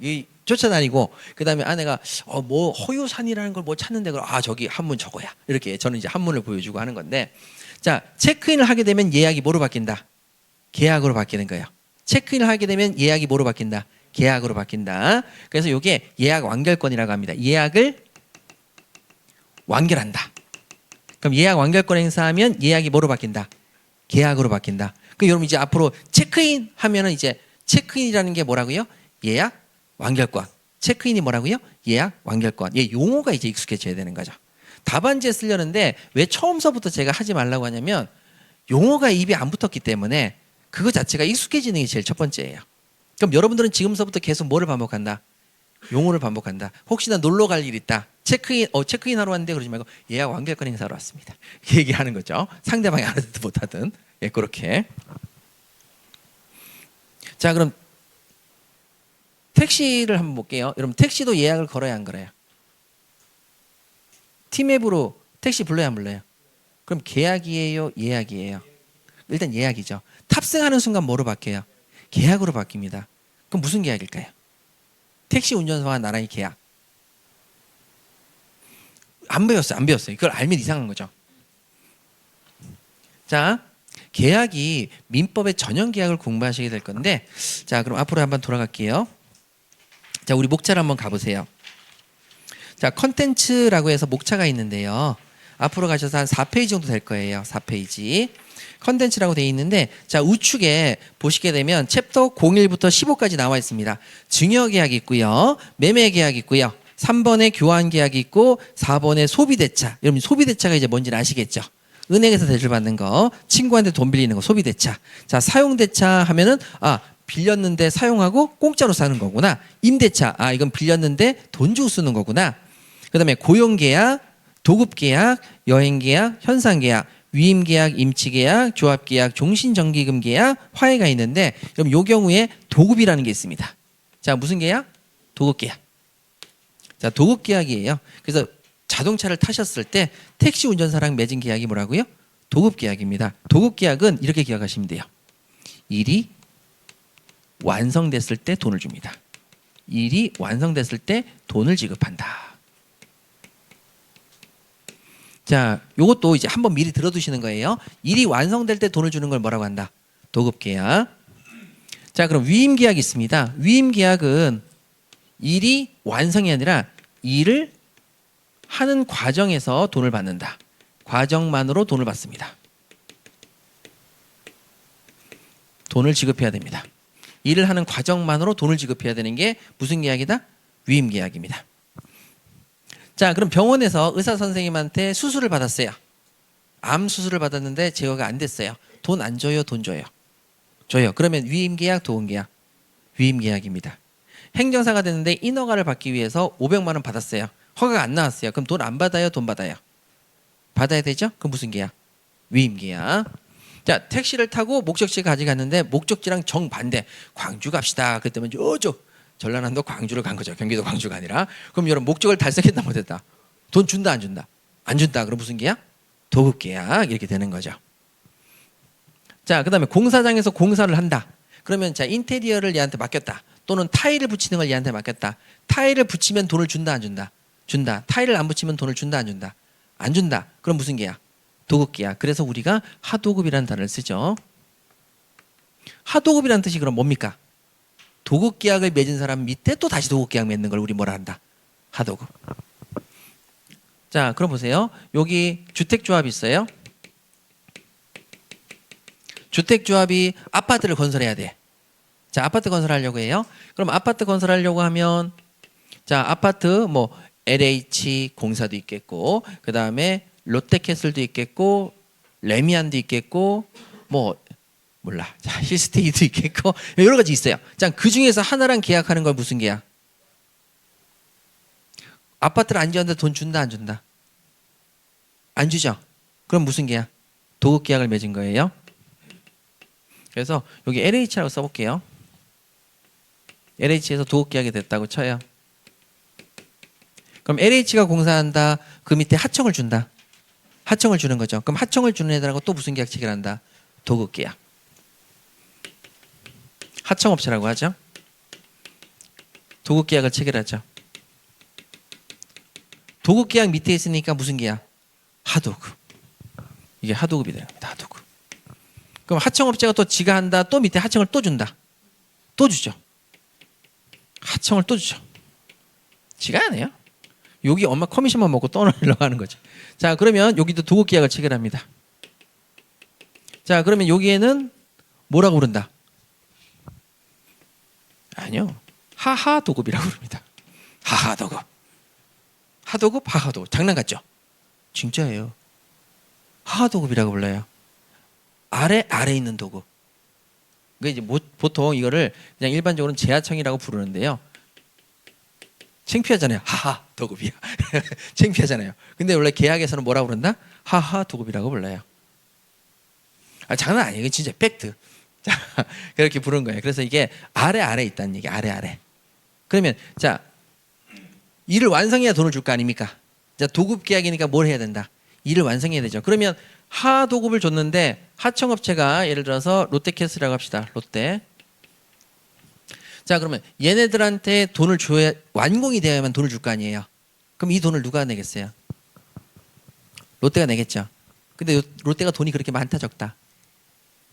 이 쫓아다니고 그다음에 아내가 뭐 허유산이라는 걸 뭐 찾는데 저기 한문 저거야. 이렇게 저는 이제 한문을 보여주고 하는 건데, 자, 체크인을 하게 되면 예약이 뭐로 바뀐다? 계약으로 바뀌는 거예요. 체크인을 하게 되면 예약이 뭐로 바뀐다? 계약으로 바뀐다. 그래서 이게 예약 완결권이라고 합니다. 예약을 완결한다. 그럼 예약 완결권 행사하면 예약이 뭐로 바뀐다? 계약으로 바뀐다. 그럼 여러분 이제 앞으로 체크인 하면은 이제 체크인이라는 게 뭐라고요? 예약 완결권. 체크인이 뭐라고요? 예약 완결권. 용어가 이제 익숙해져야 되는 거죠. 답안지에 쓰려는데 왜 처음서부터 제가 하지 말라고 하냐면 용어가 입에 안 붙었기 때문에 그거 자체가 익숙해지는 게 제일 첫 번째예요. 그럼 여러분들은 지금서부터 계속 뭐를 반복한다? 용어를 반복한다. 혹시나 놀러 갈 일 있다. 체크인 하러 왔는데 그러지 말고 예약 완결권 행사하러 왔습니다. 이렇게 얘기하는 거죠. 상대방이 알아듣든 못하든. 그렇게. 자, 그럼 택시를 한번 볼게요. 여러분 택시도 예약을 걸어야 안 걸어요? 티맵으로 택시 불러야 안 불러요? 그럼 계약이에요? 예약이에요? 일단 예약이죠. 탑승하는 순간 뭐로 바뀌어요? 계약으로 바뀝니다. 그럼 무슨 계약일까요? 택시 운전사와 나랑의 계약. 안 배웠어요. 그걸 알면 이상한 거죠. 자, 계약이 민법의 전형 계약을 공부하시게 될 건데, 자, 그럼 앞으로 한번 돌아갈게요. 자, 우리 목차를 한번 가보세요. 자, 컨텐츠라고 해서 목차가 있는데요. 앞으로 가셔서 한 4페이지 정도 될 거예요. 4페이지. 컨텐츠라고 되어 있는데, 자, 우측에 보시게 되면 챕터 01부터 15까지 나와 있습니다. 증여 계약이 있고요. 매매 계약이 있고요. 3번에 교환 계약이 있고 4번에 소비대차. 여러분 소비대차가 이제 뭔지는 아시겠죠? 은행에서 대출 받는 거, 친구한테 돈 빌리는 거 소비대차. 자, 사용대차 하면은 빌렸는데 사용하고 공짜로 사는 거구나. 임대차. 이건 빌렸는데 돈 주고 쓰는 거구나. 그다음에 고용계약, 도급계약, 여행계약, 현상계약, 위임계약, 임치계약, 조합계약, 종신정기금 계약, 화해가 있는데 그럼 요 경우에 도급이라는 게 있습니다. 자, 무슨 계약? 도급계약. 자, 도급계약이에요. 그래서 자동차를 타셨을 때 택시 운전사랑 맺은 계약이 뭐라고요? 도급계약입니다. 도급계약은 이렇게 기억하시면 돼요. 일이 완성됐을 때 돈을 줍니다. 일이 완성됐을 때 돈을 지급한다. 자, 요것도 이제 한번 미리 들어두시는 거예요. 일이 완성될 때 돈을 주는 걸 뭐라고 한다? 도급계약. 자, 그럼 위임계약이 있습니다. 위임계약은 일이 완성이 아니라 일을 하는 과정에서 돈을 받는다. 과정만으로 돈을 받습니다. 돈을 지급해야 됩니다. 일을 하는 과정만으로 돈을 지급해야 되는 게 무슨 계약이다? 위임계약입니다. 자, 그럼 병원에서 의사 선생님한테 수술을 받았어요. 암 수술을 받았는데 제거가 안 됐어요. 돈 안 줘요, 돈 줘요? 줘요. 그러면 위임계약, 도움계약? 위임계약입니다. 행정사가 됐는데 인허가를 받기 위해서 500만 원 받았어요. 허가가 안 나왔어요. 그럼 돈 안 받아요, 돈 받아요? 받아야 되죠? 그럼 무슨 계약? 위임계약. 자, 택시를 타고 목적지 가져갔는데 목적지랑 정반대. 광주 갑시다. 그랬더니 저쪽 전라남도 광주를 간 거죠. 경기도 광주가 아니라. 그럼 여러분 목적을 달성했다 못했다? 돈 준다 안 준다? 안 준다. 그럼 무슨 계약? 도급계약. 이렇게 되는 거죠. 자, 그다음에 공사장에서 공사를 한다. 그러면 자, 인테리어를 얘한테 맡겼다. 또는 타일을 붙이는 걸 얘한테 맡겼다. 타일을 붙이면 돈을 준다 안 준다? 준다. 타일을 안 붙이면 돈을 준다 안 준다? 안 준다. 그럼 무슨 계약? 도급계약. 그래서 우리가 하도급이라는 단어를 쓰죠. 하도급이라는 뜻이 그럼 뭡니까? 도급계약을 맺은 사람 밑에 또 다시 도급계약 맺는 걸 우리 뭐라 한다? 하도급. 자, 그럼 보세요. 여기 주택조합이 있어요. 주택조합이 아파트를 건설해야 돼. 자, 아파트 건설하려고 해요. 그럼 아파트 건설하려고 하면 자, 아파트 뭐 LH 공사도 있겠고, 그 다음에 롯데캐슬도 있겠고, 레미안도 있겠고, 뭐 몰라. 자, 힐스테이도 있겠고 여러 가지 있어요. 자, 그 중에서 하나랑 계약하는 걸 무슨 계약? 아파트를 안 지었는데 돈 준다 안 준다? 안 주죠. 그럼 무슨 계약? 도급 계약을 맺은 거예요. 그래서 여기 LH라고 써볼게요. LH에서 도급 계약이 됐다고 쳐요. 그럼 LH가 공사한다. 그 밑에 하청을 준다. 하청을 주는 거죠. 그럼 하청을 주는 애들하고 또 무슨 계약 체결한다? 도급 계약. 하청업체라고 하죠. 도급 계약을 체결하죠. 도급 계약 밑에 있으니까 무슨 계약? 하도급. 이게 하도급이 되는 겁니다. 하도급. 그럼 하청업체가 또 지가 한다. 또 밑에 하청을 또 준다. 또 주죠. 하청을 또 주죠. 지가 안 해요. 여기 엄마 커미션만 먹고 떠나려고 하는 거죠. 자, 그러면 여기도 도급 계약을 체결합니다. 자, 그러면 여기에는 뭐라고 부른다? 아니요. 하하 도급이라고 부릅니다. 하하 도급. 하도급, 하하 도급. 장난 같죠? 진짜예요. 하하 도급이라고 불러요. 아래 있는 도급. 그러니까 이제 보통 이거를 그냥 일반적으로는 재하청이라고 부르는데요. 창피하잖아요. 하하 도급이야. 창피하잖아요. 근데 원래 계약에서는 뭐라고 부른다? 하하 도급이라고 불러요. 아, 장난 아니에요. 이게 진짜 팩트. 자, 그렇게 부른 거예요. 그래서 이게 아래 있다는 얘기. 아래. 그러면 자, 일을 완성해야 돈을 줄 거 아닙니까? 자, 도급 계약이니까 뭘 해야 된다? 일을 완성해야 되죠. 그러면 하 도급을 줬는데 하청업체가 예를 들어서 롯데캐슬이라고 합시다. 롯데. 자, 그러면 얘네들한테 돈을 줘야 완공이 되어야만 돈을 줄 거 아니에요. 그럼 이 돈을 누가 내겠어요? 롯데가 내겠죠. 근데 롯데가 돈이 그렇게 많다 적다?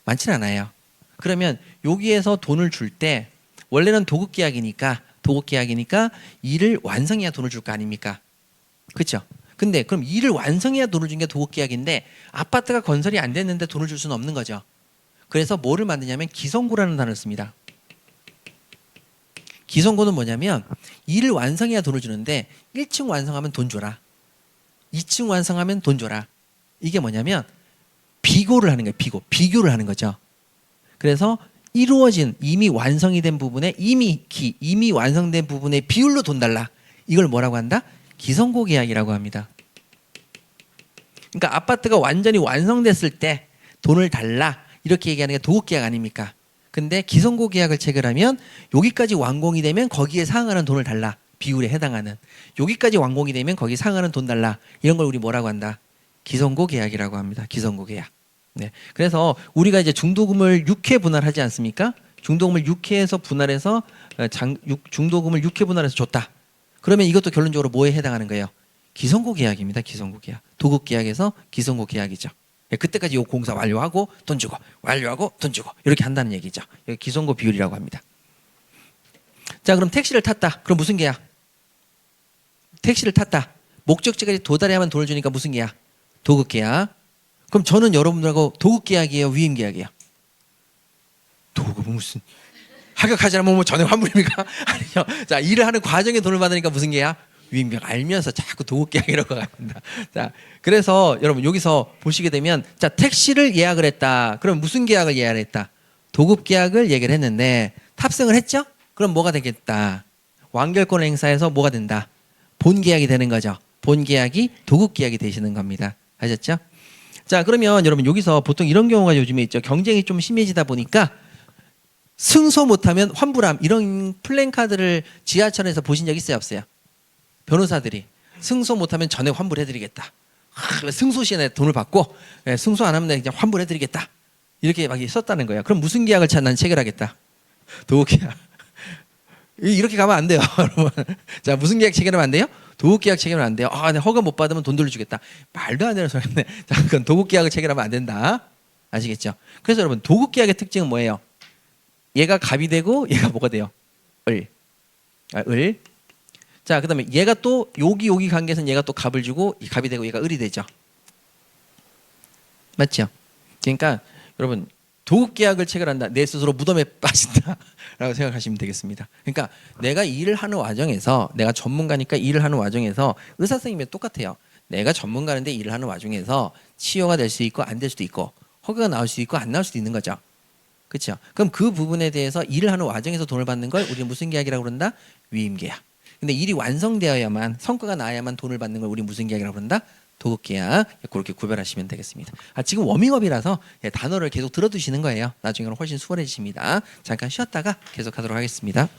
많진 않아요. 그러면 여기에서 돈을 줄 때 원래는 도급 계약이니까 일을 완성해야 돈을 줄 거 아닙니까? 그렇죠? 근데 그럼 일을 완성해야 돈을 준 게 도급 계약인데 아파트가 건설이 안 됐는데 돈을 줄 수는 없는 거죠. 그래서 뭐를 만드냐면 기성고라는 단어를 씁니다. 기성고는 뭐냐면 일을 완성해야 돈을 주는데 1층 완성하면 돈 줘라. 2층 완성하면 돈 줘라. 이게 뭐냐면 비교를 하는 거예요. 비교를 하는 거죠. 그래서 이루어진 이미 완성이 된 부분에 이미 완성된 부분의 비율로 돈 달라. 이걸 뭐라고 한다? 기성고 계약이라고 합니다. 그러니까 아파트가 완전히 완성됐을 때 돈을 달라. 이렇게 얘기하는 게 도급 계약 아닙니까? 근데 기성고 계약을 체결하면 여기까지 완공이 되면 거기에 상응하는 돈을 달라. 비율에 해당하는. 여기까지 완공이 되면 거기에 상응하는 돈 달라. 이런 걸 우리 뭐라고 한다? 기성고 계약이라고 합니다. 기성고 계약. 네. 그래서 우리가 이제 중도금을 6회 분할하지 않습니까? 중도금을 6회에서 분할해서 중도금을 6회 분할해서 줬다. 그러면 이것도 결론적으로 뭐에 해당하는 거예요? 기성고 계약입니다. 기성고 계약. 도급 계약에서 기성고 계약이죠. 그때까지 요 공사 완료하고 돈 주고 완료하고 돈 주고 이렇게 한다는 얘기죠. 여기 기성고 비율이라고 합니다. 자, 그럼 택시를 탔다. 그럼 무슨 계약? 택시를 탔다. 목적지까지 도달해야만 돈을 주니까 무슨 계약? 도급 계약. 그럼 저는 여러분들하고 도급 계약이에요? 위임 계약이에요? 도급은 무슨 합격하지 않으면 뭐 전액 환불입니까? 아니요. 자, 일을 하는 과정에 돈을 받으니까 무슨 계약? 위임계약 알면서 자꾸 도급계약이라고 합니다. 자, 그래서 여러분 여기서 보시게 되면 자 택시를 예약을 했다. 그럼 무슨 계약을 예약을 했다? 도급계약을 얘기를 했는데 탑승을 했죠? 그럼 뭐가 되겠다? 완결권 행사에서 뭐가 된다? 본계약이 되는 거죠. 본계약이 도급계약이 되시는 겁니다. 아셨죠? 자, 그러면 여러분 여기서 보통 이런 경우가 요즘에 있죠. 경쟁이 좀 심해지다 보니까 승소 못하면 환불함 이런 플랜카드를 지하철에서 보신 적 있어요, 없어요? 변호사들이 승소 못하면 전액 환불해드리겠다. 승소 시에 돈을 받고 승소 안 하면 그냥 환불해드리겠다. 이렇게 막 썼다는 거예요. 그럼 무슨 계약을 난 체결하겠다? 도급계약. 이렇게 가면 안 돼요, 여러분. 자, 무슨 계약 체결하면 안 돼요? 도급계약 체결하면 안 돼요. 아, 허가 못 받으면 돈 돌려주겠다. 말도 안 되는 소리인데. 자, 그건 도급계약을 체결하면 안 된다. 아시겠죠? 그래서 여러분 도급계약의 특징은 뭐예요? 얘가 갑이 되고 얘가 뭐가 돼요? 을. 을. 자, 그다음에 얘가 또 여기 관계에서는 얘가 또 갑을 주고 이 갑이 되고 얘가 을이 되죠. 맞죠? 그러니까 여러분 도급계약을 체결한다. 내 스스로 무덤에 빠진다라고 생각하시면 되겠습니다. 그러니까 내가 일을 하는 와중에서 내가 전문가니까 일을 하는 와중에서 의사 선생님이 똑같아요. 내가 전문가인데 일을 하는 와중에서 치료가 될 수 있고 안 될 수도 있고 허가가 나올 수 있고 안 나올 수도 있는 거죠. 그렇죠? 그럼 그 부분에 대해서 일을 하는 와중에서 돈을 받는 걸 우리는 무슨 계약이라고 그런다? 위임계약. 근데 일이 완성되어야만 성과가 나야만 돈을 받는 걸 우리 무슨 계약이라고 그런다? 도급계약. 그렇게 구별하시면 되겠습니다. 지금 워밍업이라서 단어를 계속 들어두시는 거예요. 나중에는 훨씬 수월해지십니다. 잠깐 쉬었다가 계속하도록 하겠습니다.